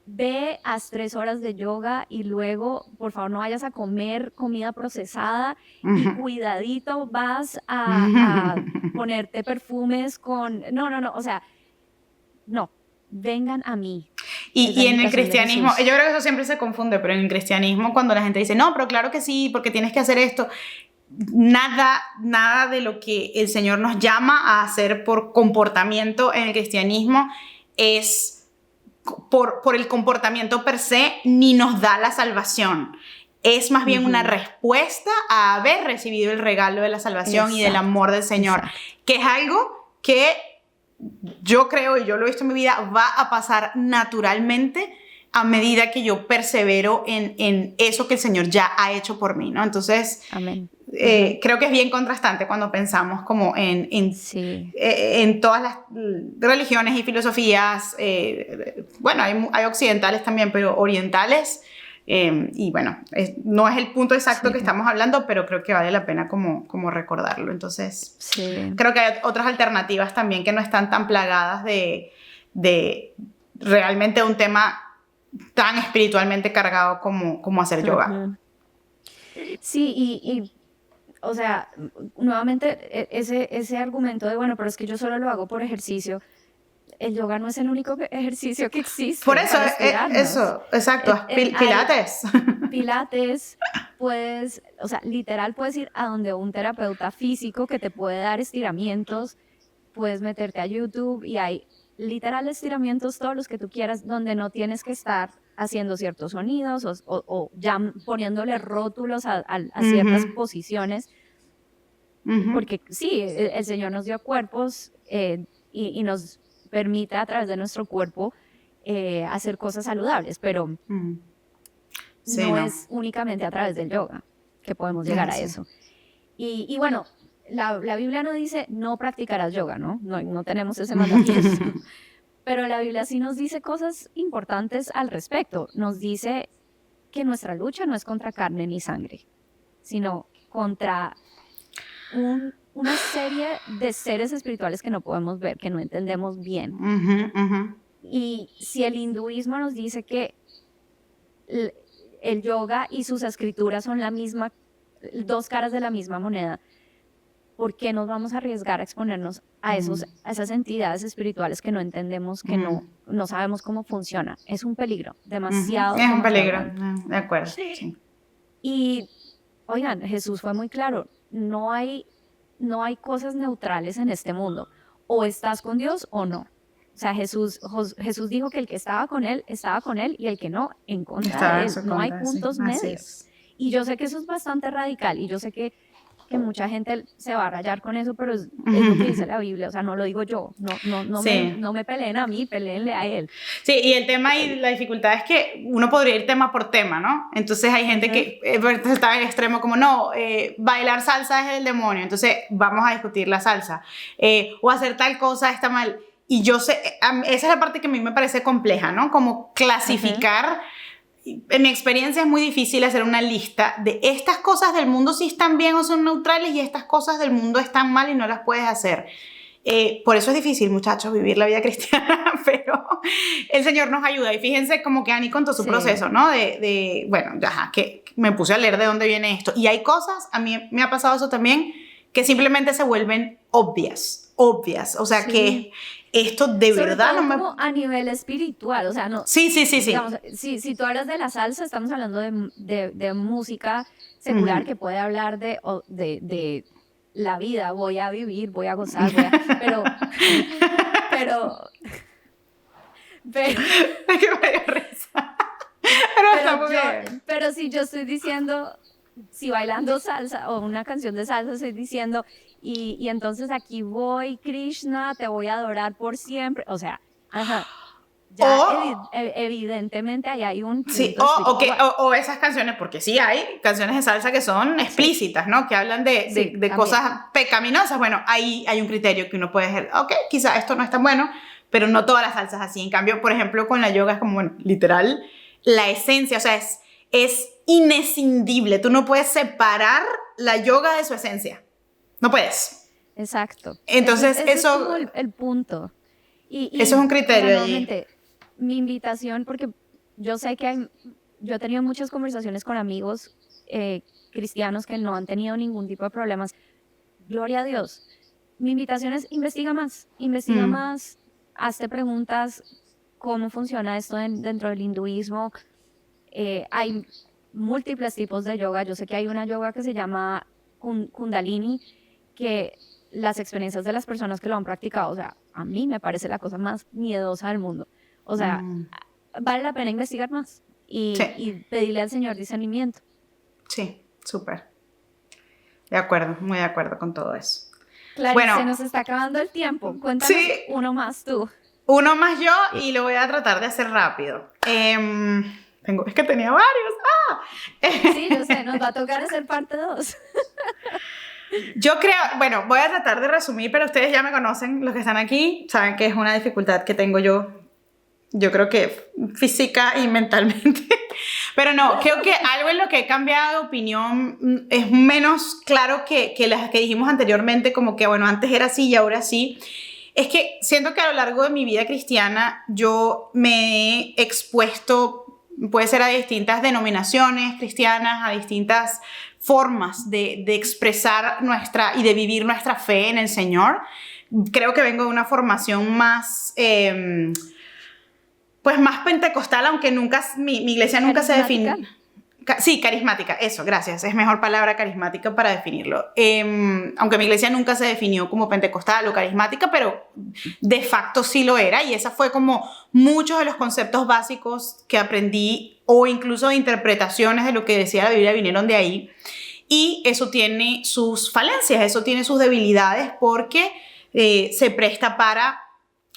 ve, haz 3 horas de yoga y luego, por favor, no vayas a comer comida procesada y cuidadito vas a ponerte perfumes con... No, o sea, no, vengan a mí. Y en el cristianismo, yo creo que eso siempre se confunde, pero en el cristianismo cuando la gente dice, no, pero claro que sí, porque tienes que hacer esto, nada de lo que el Señor nos llama a hacer por comportamiento en el cristianismo es por el comportamiento per se, ni nos da la salvación. Es más bien una respuesta a haber recibido el regalo de la salvación y del amor del Señor, que es algo que yo creo, y yo lo he visto en mi vida, va a pasar naturalmente a medida que yo persevero en eso que el Señor ya ha hecho por mí, ¿no? Entonces, amén. Creo que es bien contrastante cuando pensamos como en todas las religiones y filosofías, bueno, hay occidentales también, pero orientales, y bueno, no es el punto exacto que estamos hablando, pero creo que vale la pena como recordarlo. Entonces, creo que hay otras alternativas también que no están tan plagadas de realmente un tema tan espiritualmente cargado como hacer yoga. Sí, y o sea, nuevamente ese argumento de, bueno, pero es que yo solo lo hago por ejercicio. El yoga no es el único ejercicio que existe. Por eso, eso, exacto, pilates. Pilates, puedes, o sea, literal puedes ir a donde un terapeuta físico que te puede dar estiramientos, puedes meterte a YouTube y hay literal estiramientos todos los que tú quieras, donde no tienes que estar haciendo ciertos sonidos o ya poniéndole rótulos a ciertas posiciones, porque sí, el Señor nos dio cuerpos y nos permite a través de nuestro cuerpo hacer cosas saludables, pero no es únicamente a través del yoga que podemos llegar a eso. Y bueno, la Biblia no dice no practicarás yoga, no tenemos ese mandamiento. Pero la Biblia sí nos dice cosas importantes al respecto. Nos dice que nuestra lucha no es contra carne ni sangre, sino contra una serie de seres espirituales que no podemos ver, que no entendemos bien. Y si el hinduismo nos dice que el yoga y sus escrituras son la misma, dos caras de la misma moneda, ¿por qué nos vamos a arriesgar a exponernos a esas entidades espirituales que no entendemos, que no sabemos cómo funciona? Es un peligro, demasiado. Es un peligro, de acuerdo. Sí. Y, oigan, Jesús fue muy claro, no hay cosas neutrales en este mundo. O estás con Dios o no. O sea, Jesús dijo que el que estaba con él, y el que no, en contra de él. No hay puntos medios. Y yo sé que eso es bastante radical, y yo sé que mucha gente se va a rayar con eso, pero es lo que dice la Biblia, o sea, no lo digo yo, no me peleen a mí, peleenle a él. Sí, y el tema y la dificultad es que uno podría ir tema por tema, ¿no? Entonces hay gente que está en el extremo como, no, bailar salsa es el demonio, entonces vamos a discutir la salsa, o hacer tal cosa está mal, y yo sé, esa es la parte que a mí me parece compleja, ¿no? Como clasificar. En mi experiencia es muy difícil hacer una lista de estas cosas del mundo si están bien o son neutrales y estas cosas del mundo están mal y no las puedes hacer. Por eso es difícil, muchachos, vivir la vida cristiana, pero el Señor nos ayuda. Y fíjense como que Ani contó su proceso, ¿no? Bueno, que me puse a leer de dónde viene esto. Y hay cosas, a mí me ha pasado eso también, que simplemente se vuelven obvias. O sea, que esto de sobre verdad todo no me... como a nivel espiritual, o sea, no... Sí. Digamos, si tú hablas de la salsa, estamos hablando de música secular que puede hablar de la vida, voy a vivir, voy a gozar, pero Es que me dio risa. Pero si yo estoy diciendo, si bailando salsa o una canción de salsa estoy diciendo, y entonces aquí voy, Krishna, te voy a adorar por siempre, o sea, evidentemente ahí hay un... Sí, o esas canciones, porque sí hay canciones de salsa que son explícitas, ¿no? Que hablan de cosas pecaminosas. Bueno, ahí hay un criterio que uno puede decir, ok, quizá esto no es tan bueno, pero no todas las salsas así. En cambio, por ejemplo, con la yoga es como, bueno, literal, la esencia, o sea, es inescindible. Tú no puedes separar la yoga de su esencia. No puedes. Exacto. Entonces, eso es como el punto. Y eso es un criterio allí. Mi invitación, porque yo sé que yo he tenido muchas conversaciones con amigos cristianos que no han tenido ningún tipo de problemas. Gloria a Dios. Mi invitación es investiga más, hazte preguntas, cómo funciona esto dentro del hinduismo. Hay múltiples tipos de yoga. Yo sé que hay una yoga que se llama Kundalini, que las experiencias de las personas que lo han practicado, o sea, a mí me parece la cosa más miedosa del mundo. O sea, vale la pena investigar más y pedirle al Señor discernimiento. Sí, súper. De acuerdo, muy de acuerdo con todo eso. Claro, bueno, se nos está acabando el tiempo. Cuéntanos uno más tú. Uno más yo y lo voy a tratar de hacer rápido. Es que tenía varios. Sí, yo sé, nos va a tocar hacer parte 2. Yo creo, bueno, voy a tratar de resumir, pero ustedes ya me conocen, los que están aquí, saben que es una dificultad que tengo yo creo que física y mentalmente. Pero no, creo que algo en lo que he cambiado de opinión es menos claro que las que dijimos anteriormente, como que, bueno, antes era así y ahora sí. Es que siento que a lo largo de mi vida cristiana yo me he expuesto, puede ser a distintas denominaciones cristianas, a distintas formas de expresar nuestra y de vivir nuestra fe en el Señor. Creo que vengo de una formación más, pues más pentecostal, aunque nunca, mi iglesia nunca se definió. Sí, carismática, eso, gracias. Es mejor palabra carismática para definirlo. Aunque mi iglesia nunca se definió como pentecostal o carismática, pero de facto sí lo era. Y esa fue como muchos de los conceptos básicos que aprendí o incluso de interpretaciones de lo que decía la Biblia vinieron de ahí. Y eso tiene sus falencias, eso tiene sus debilidades porque se presta para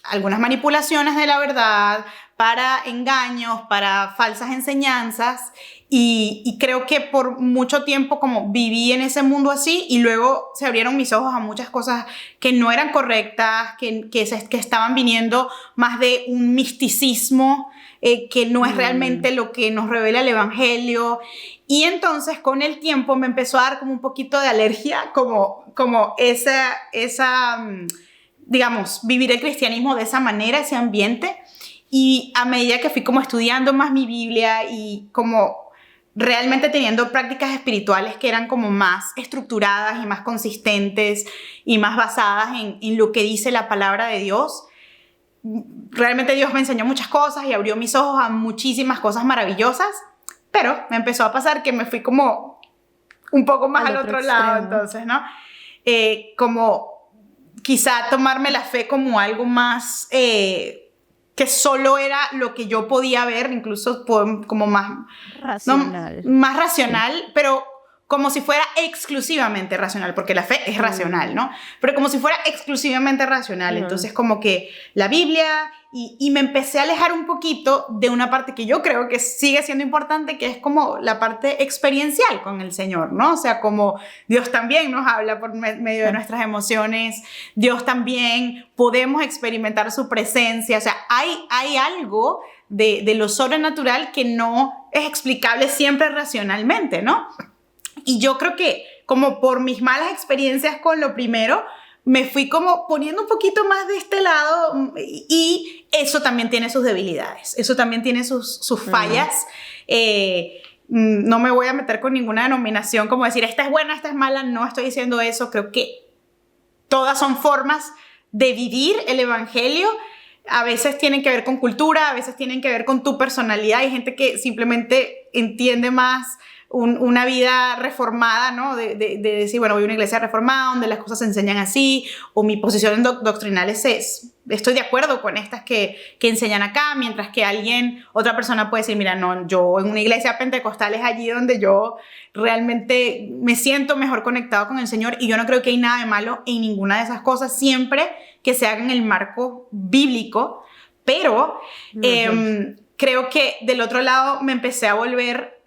algunas manipulaciones de la verdad, para engaños, para falsas enseñanzas. Y creo que por mucho tiempo como viví en ese mundo así y luego se abrieron mis ojos a muchas cosas que no eran correctas, que estaban viniendo más de un misticismo que no es realmente lo que nos revela el Evangelio. Y entonces con el tiempo me empezó a dar como un poquito de alergia, como digamos, vivir el cristianismo de esa manera, ese ambiente. Y a medida que fui como estudiando más mi Biblia y como realmente teniendo prácticas espirituales que eran como más estructuradas y más consistentes y más basadas en lo que dice la palabra de Dios, realmente Dios me enseñó muchas cosas y abrió mis ojos a muchísimas cosas maravillosas, pero me empezó a pasar que me fui como un poco más al otro lado, entonces, ¿no? Como quizá tomarme la fe como algo más... que solo era lo que yo podía ver, incluso como más racional, ¿no? Más racional, sí. Pero como si fuera exclusivamente racional, porque la fe es racional, ¿no? Pero como si fuera exclusivamente racional. Entonces como que la Biblia, y me empecé a alejar un poquito de una parte que yo creo que sigue siendo importante, que es como la parte experiencial con el Señor, ¿no? O sea, como Dios también nos habla por medio de nuestras emociones, Dios también podemos experimentar su presencia, o sea, hay algo de lo sobrenatural que no es explicable siempre racionalmente, ¿no? Y yo creo que como por mis malas experiencias con lo primero, me fui como poniendo un poquito más de este lado, y eso también tiene sus debilidades, eso también tiene sus fallas. No me voy a meter con ninguna denominación como decir esta es buena, esta es mala, no estoy diciendo eso. Creo que todas son formas de vivir el evangelio. A veces tienen que ver con cultura, a veces tienen que ver con tu personalidad. Hay gente que simplemente entiende más una vida reformada, ¿no? De decir, bueno, voy a una iglesia reformada donde las cosas se enseñan así, o mi posición doctrinal es estoy de acuerdo con estas que enseñan acá, mientras que otra persona puede decir, mira, no, yo en una iglesia pentecostal es allí donde yo realmente me siento mejor conectado con el Señor, y yo no creo que hay nada de malo en ninguna de esas cosas, siempre que se haga en el marco bíblico, pero creo que del otro lado me empecé a volver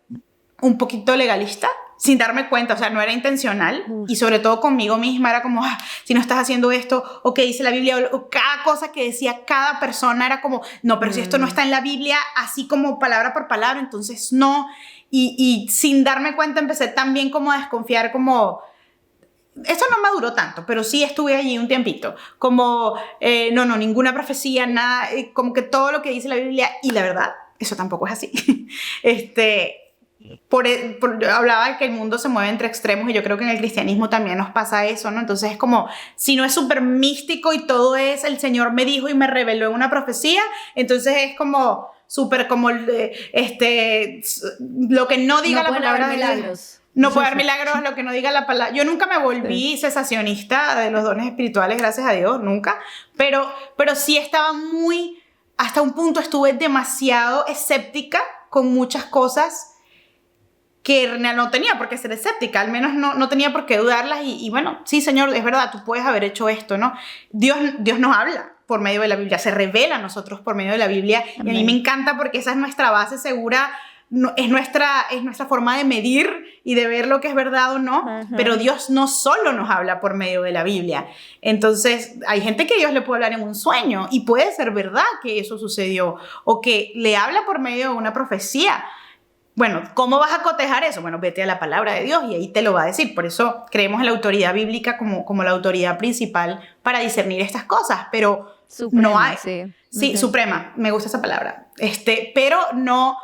un poquito legalista, sin darme cuenta, o sea, no era intencional, y sobre todo conmigo misma era como, si no estás haciendo esto, o que dice la Biblia, o cada cosa que decía cada persona era como, no, pero si esto no está en la Biblia, así como palabra por palabra, entonces no, y sin darme cuenta empecé también como a desconfiar, como, esto no maduró tanto, pero sí estuve allí un tiempito, como, no, ninguna profecía, nada, como que todo lo que dice la Biblia, y la verdad, eso tampoco es así, hablaba de que el mundo se mueve entre extremos, y yo creo que en el cristianismo también nos pasa eso, ¿no? Entonces es como, si no es súper místico y todo es el Señor me dijo y me reveló en una profecía, entonces es como súper como lo que no diga la palabra de Dios. No puede haber milagros, lo que no diga la palabra. Yo nunca me volví cesacionista de los dones espirituales, gracias a Dios, nunca, pero sí estaba hasta un punto estuve demasiado escéptica con muchas cosas que no tenía por qué ser escéptica, al menos no tenía por qué dudarlas, y bueno, sí, Señor, es verdad, tú puedes haber hecho esto, ¿no? Dios nos habla por medio de la Biblia, se revela a nosotros por medio de la Biblia. Amén. Y a mí me encanta porque esa es nuestra base segura, es nuestra forma de medir y de ver lo que es verdad o no. Pero Dios no solo nos habla por medio de la Biblia. Entonces, hay gente que Dios le puede hablar en un sueño, y puede ser verdad que eso sucedió, o que le habla por medio de una profecía. Bueno, ¿cómo vas a cotejar eso? Bueno, vete a la palabra de Dios y ahí te lo va a decir. Por eso creemos en la autoridad bíblica como la autoridad principal para discernir estas cosas, pero suprema, no hay. Sí, suprema, me gusta esa palabra. Pero no,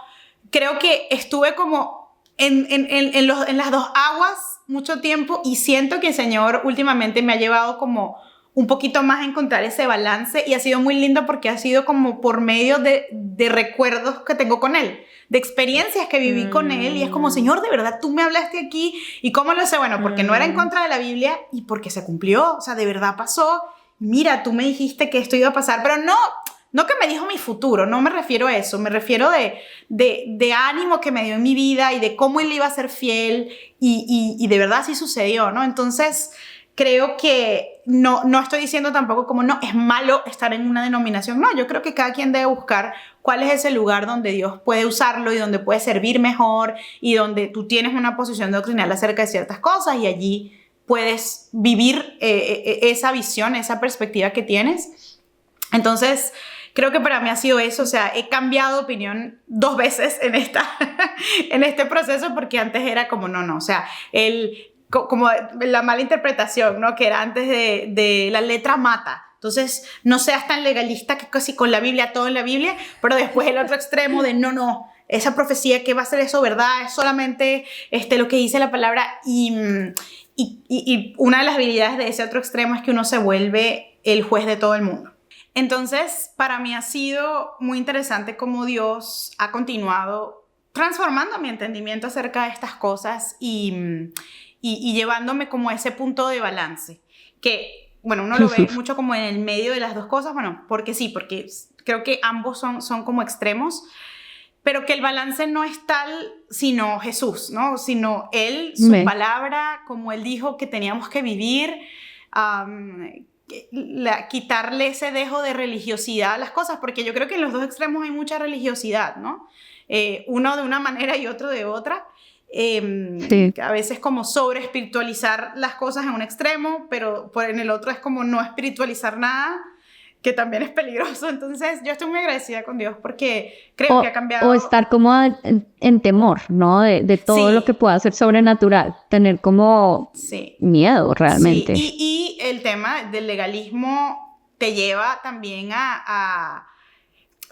creo que estuve como en las dos aguas mucho tiempo, y siento que el Señor últimamente me ha llevado como un poquito más a encontrar ese balance, y ha sido muy lindo porque ha sido como por medio de recuerdos que tengo con Él, de experiencias que viví con Él, y es como, Señor, de verdad, tú me hablaste aquí, ¿y cómo lo sé? Bueno, porque no era en contra de la Biblia, y porque se cumplió, o sea, de verdad pasó, mira, tú me dijiste que esto iba a pasar, pero no que me dijo mi futuro, no me refiero a eso, me refiero de ánimo que me dio en mi vida, y de cómo Él iba a ser fiel, y de verdad sí sucedió, ¿no? Entonces, creo que no estoy diciendo tampoco como no, es malo estar en una denominación. No, yo creo que cada quien debe buscar cuál es ese lugar donde Dios puede usarlo y donde puede servir mejor, y donde tú tienes una posición doctrinal acerca de ciertas cosas, y allí puedes vivir esa visión, esa perspectiva que tienes. Entonces, creo que para mí ha sido eso, o sea, he cambiado de opinión 2 veces en este proceso, porque antes era como, no, o sea, como la mala interpretación, ¿no? Que era antes de la letra mata. Entonces, no seas tan legalista que casi con la Biblia, todo en la Biblia, pero después el otro extremo de no, esa profecía, ¿qué va a ser eso, verdad? Es solamente lo que dice la palabra. Y una de las habilidades de ese otro extremo es que uno se vuelve el juez de todo el mundo. Entonces, para mí ha sido muy interesante cómo Dios ha continuado transformando mi entendimiento acerca de estas cosas y llevándome como a ese punto de balance, que, bueno, uno lo ve mucho como en el medio de las dos cosas, bueno, porque creo que ambos son como extremos, pero que el balance no es tal sino Jesús, ¿no? Sino Él, su palabra, como Él dijo que teníamos que vivir, quitarle ese dejo de religiosidad a las cosas, porque yo creo que en los dos extremos hay mucha religiosidad, ¿no? Uno de una manera y otro de otra. A veces como sobre espiritualizar las cosas en un extremo, pero en el otro es como no espiritualizar nada, que también es peligroso. Entonces yo estoy muy agradecida con Dios porque creo que ha cambiado. O estar como en temor, ¿no? De todo lo que pueda ser sobrenatural, tener como miedo realmente. Sí. Y el tema del legalismo te lleva también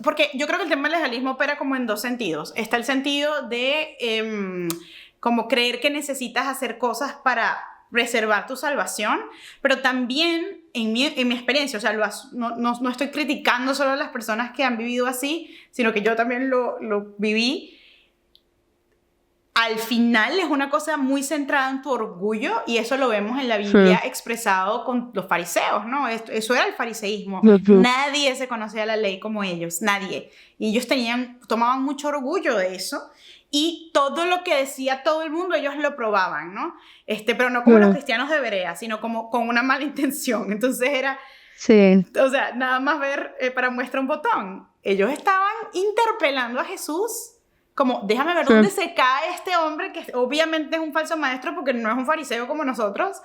porque yo creo que el tema del legalismo opera como en 2 sentidos. Está el sentido de como creer que necesitas hacer cosas para reservar tu salvación, pero también en mi experiencia, o sea, no estoy criticando solo a las personas que han vivido así, sino que yo también lo viví. Al final es una cosa muy centrada en tu orgullo, y eso lo vemos en la Biblia expresado con los fariseos, ¿no? Eso era el fariseísmo. Nadie se conocía la ley como ellos, nadie. Y ellos tomaban mucho orgullo de eso, y todo lo que decía todo el mundo, ellos lo probaban, ¿no? Pero no como los cristianos de Berea, sino como con una mala intención. Entonces era... O sea, nada más ver para muestra un botón. Ellos estaban interpelando a Jesús como, déjame ver dónde se cae este hombre, que obviamente es un falso maestro porque no es un fariseo como nosotros.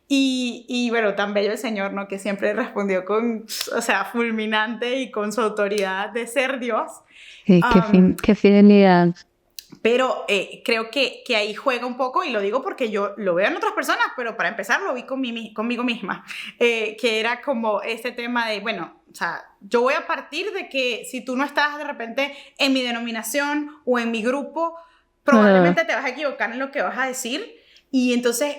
Y bueno, tan bello el Señor, ¿no? Que siempre respondió con, o sea, fulminante y con su autoridad de ser Dios. Sí, qué fidelidad. Pero creo que ahí juega un poco, y lo digo porque yo lo veo en otras personas, pero para empezar lo vi conmigo misma, que era como este tema de, bueno, o sea, yo voy a partir de que si tú no estás de repente en mi denominación o en mi grupo, probablemente te vas a equivocar en lo que vas a decir. Y entonces,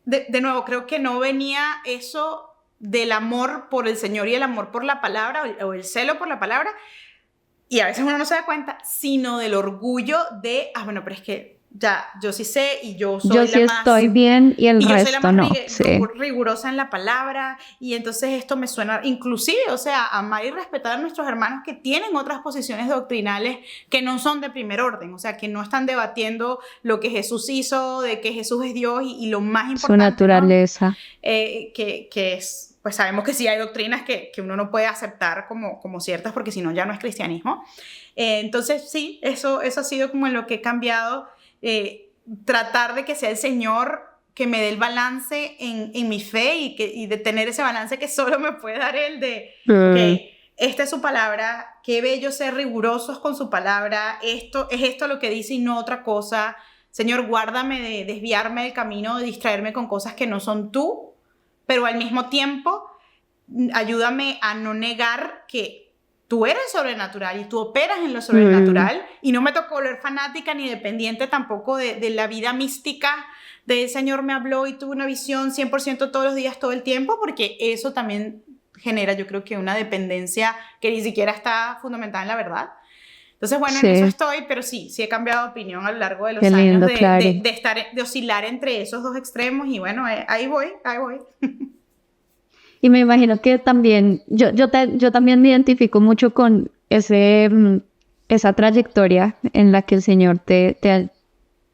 de nuevo, creo que no venía eso del amor por el Señor y el amor por la palabra, o el celo por la palabra, y a veces uno no se da cuenta, sino del orgullo de, bueno, pero es que ya, yo sí sé, y yo soy yo sí la más... estoy bien y el y resto yo soy la más no. rigurosa en la palabra, y entonces esto me suena... Inclusive, o sea, amar y respetar a nuestros hermanos que tienen otras posiciones doctrinales que no son de primer orden, o sea, que no están debatiendo lo que Jesús hizo, de que Jesús es Dios, y lo más importante, su naturaleza, ¿no? Que es... Pues sabemos que sí hay doctrinas que uno no puede aceptar como ciertas, porque si no ya no es cristianismo. Entonces sí, eso ha sido como en lo que he cambiado, tratar de que sea el Señor que me dé el balance en mi fe, y de tener ese balance que solo me puede dar Él de, okay, esta es su palabra, qué bello ser rigurosos con su palabra, es esto lo que dice y no otra cosa. Señor, guárdame de desviarme del camino, de distraerme con cosas que no son tú, pero al mismo tiempo ayúdame a no negar que tú eres sobrenatural y tú operas en lo sobrenatural, y no me tocó volver fanática ni dependiente tampoco de la vida mística, de el Señor me habló y tuve una visión 100% todos los días, todo el tiempo, porque eso también genera, yo creo que una dependencia que ni siquiera está fundamentada en la verdad. Entonces, bueno, en eso estoy, pero sí he cambiado de opinión a lo largo de los años de oscilar entre esos dos extremos, y bueno, ahí voy. Y me imagino que también, yo también me identifico mucho con esa trayectoria en la que el Señor te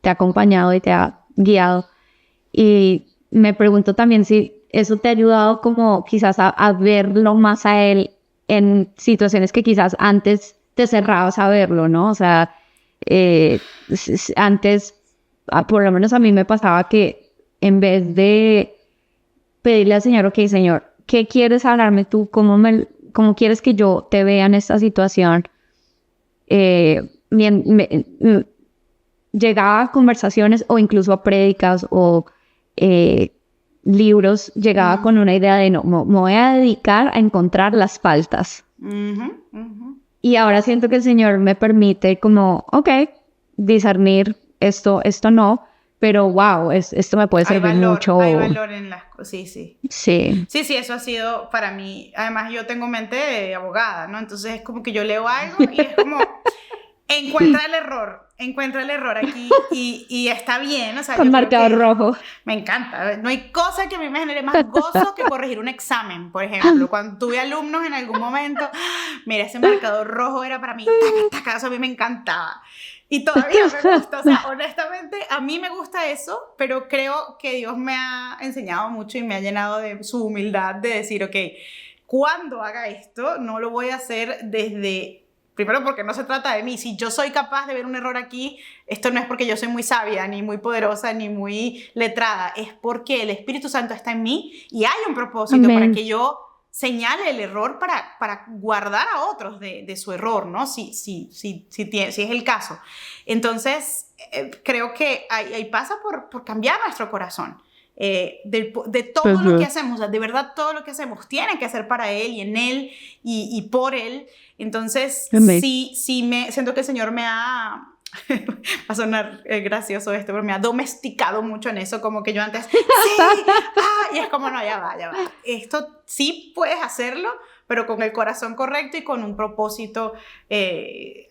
ha acompañado y te ha guiado. Y me pregunto también si eso te ha ayudado como quizás a verlo más a Él en situaciones que quizás antes te cerrabas a verlo, ¿no? O sea, antes, por lo menos a mí me pasaba que en vez de pedirle al Señor, ok, Señor, ¿qué quieres hablarme tú? ¿Cómo ¿cómo quieres que yo te vea en esta situación? Llegaba a conversaciones o incluso a prédicas o libros, llegaba con una idea de no, me voy a dedicar a encontrar las faltas. Y ahora siento que el Señor me permite como, ok, discernir esto no, pero wow, esto me puede servir mucho. Hay valor en las cosas, sí. Sí. Sí, eso ha sido para mí. Además, yo tengo mente de abogada, ¿no? Entonces es como que yo leo algo y es como, encuentra el error aquí y está bien. O sea, con marcador rojo. Me encanta. No hay cosa que a mí me genere más gozo que corregir un examen, por ejemplo. Cuando tuve alumnos en algún momento, mira, ese marcador rojo era para mí, taca, eso a mí me encantaba. Y todavía me gusta, o sea, honestamente, a mí me gusta eso, pero creo que Dios me ha enseñado mucho y me ha llenado de su humildad de decir, ok, cuando haga esto, no lo voy a hacer desde, primero porque no se trata de mí, si yo soy capaz de ver un error aquí, esto no es porque yo soy muy sabia, ni muy poderosa, ni muy letrada, es porque el Espíritu Santo está en mí y hay un propósito para que yo señale el error para guardar a otros de su error, ¿no? Si es el caso. Entonces, creo que ahí pasa por cambiar nuestro corazón. De todo lo que hacemos, de verdad todo lo que hacemos tiene que ser para Él y en Él y por Él. Entonces, siento que el Señor me ha... va a sonar gracioso esto, pero me ha domesticado mucho en eso, como que yo antes, y es como, no, ya va, esto sí puedes hacerlo, pero con el corazón correcto y con un propósito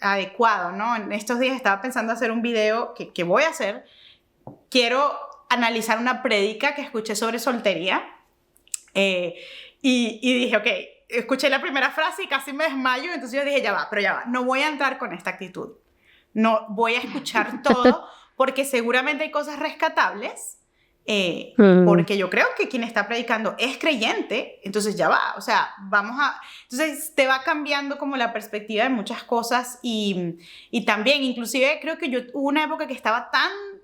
adecuado, ¿no? En estos días estaba pensando hacer un video que voy a hacer, quiero analizar una prédica que escuché sobre soltería, y dije, ok, escuché la primera frase y casi me desmayo, entonces yo dije, ya va, no voy a entrar con esta actitud. No voy a escuchar todo porque seguramente hay cosas rescatables, porque yo creo que quien está predicando es creyente, entonces ya va, o sea, entonces te va cambiando como la perspectiva de muchas cosas y también, inclusive creo que yo hubo una época que estaba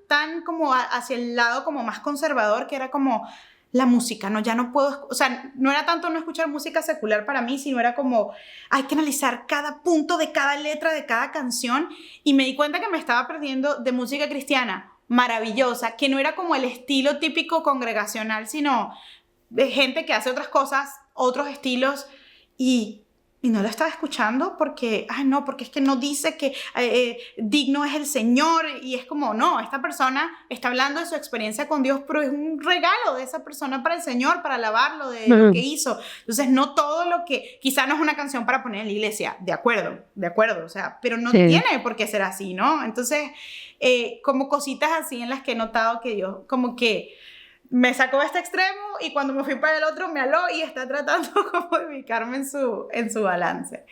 tan como hacia el lado como más conservador, que era como la música, ¿no? Ya no puedo, o sea, no era tanto no escuchar música secular para mí, sino era como, hay que analizar cada punto de cada letra de cada canción, y me di cuenta que me estaba perdiendo de música cristiana maravillosa, que no era como el estilo típico congregacional, sino de gente que hace otras cosas, otros estilos, y no la estaba escuchando porque, porque es que no dice que digno es el Señor, y es como, no, esta persona está hablando de su experiencia con Dios, pero es un regalo de esa persona para el Señor, para alabarlo de lo que hizo. Entonces, no todo lo que, quizá no es una canción para poner en la iglesia, de acuerdo, o sea, pero no tiene por qué ser así, ¿no? Entonces, como cositas así en las que he notado que Dios, como que me sacó de este extremo y cuando me fui para el otro me aló y está tratando como de ubicarme en su balance.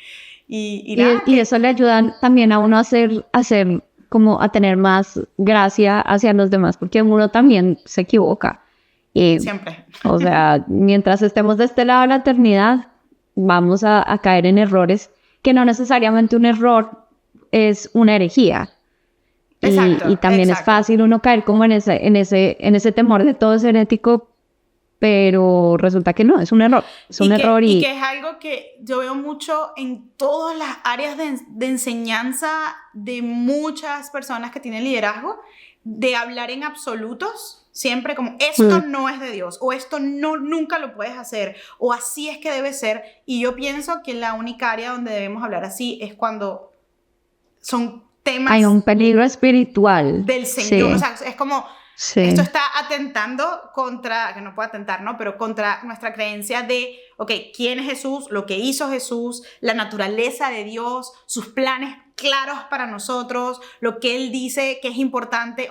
Y eso le ayuda también a uno a hacer como a tener más gracia hacia los demás, porque uno también se equivoca. Siempre. O sea, mientras estemos de este lado de la eternidad, vamos a caer en errores, que no necesariamente un error es una herejía. Y también es fácil uno caer como en ese temor de todo ser ético, pero resulta que no, es un error. Y que es algo que yo veo mucho en todas las áreas de enseñanza de muchas personas que tienen liderazgo, de hablar en absolutos, siempre como esto no es de Dios, o esto nunca lo puedes hacer, o así es que debe ser. Y yo pienso que la única área donde debemos hablar así es cuando son temas, hay un peligro espiritual del Señor, sí. O sea, es como esto está atentando contra, que no puede atentar, ¿no? Pero contra nuestra creencia de, ¿quién es Jesús? Lo que hizo Jesús, la naturaleza de Dios, sus planes claros para nosotros, lo que Él dice que es importante.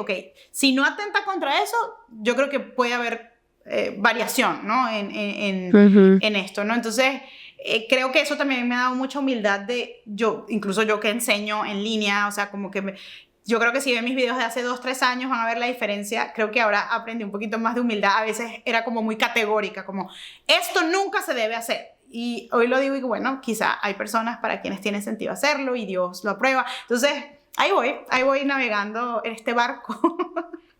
Si no atenta contra eso, yo creo que puede haber variación, ¿no? En esto, ¿no? Entonces, creo que eso también me ha dado mucha humildad incluso yo que enseño en línea, o sea, como que yo creo que si ven mis videos de hace 2-3 años van a ver la diferencia. Creo que ahora aprendí un poquito más de humildad. A veces era como muy categórica, como esto nunca se debe hacer. Y hoy lo digo y bueno, quizá hay personas para quienes tiene sentido hacerlo y Dios lo aprueba. Entonces, ahí voy navegando en este barco.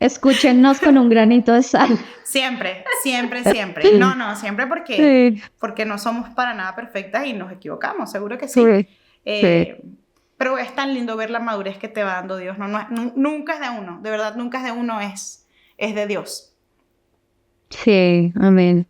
Escúchenos con un granito de sal. Siempre, siempre, siempre. No, siempre porque no somos para nada perfectas y nos equivocamos, seguro que sí. Pero es tan lindo ver la madurez que te va dando Dios. Nunca es de uno, de verdad, nunca es de uno, es de Dios. Sí, amén.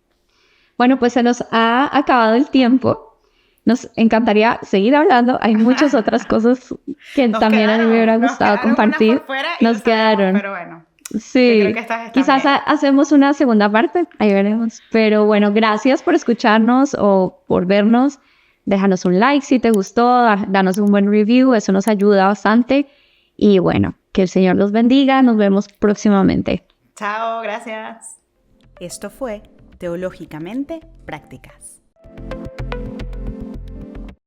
Bueno, pues se nos ha acabado el tiempo. Nos encantaría seguir hablando. Hay muchas otras cosas que también a mí me hubiera gustado compartir. Nos quedaron. Pero bueno. Sí, yo creo que estas quizás bien. hacemos una segunda parte, ahí veremos. Pero bueno, gracias por escucharnos o por vernos. Déjanos un like si te gustó, danos un buen review, eso nos ayuda bastante. Y bueno, que el Señor los bendiga, nos vemos próximamente. Chao, gracias. Esto fue Teológicamente Prácticas.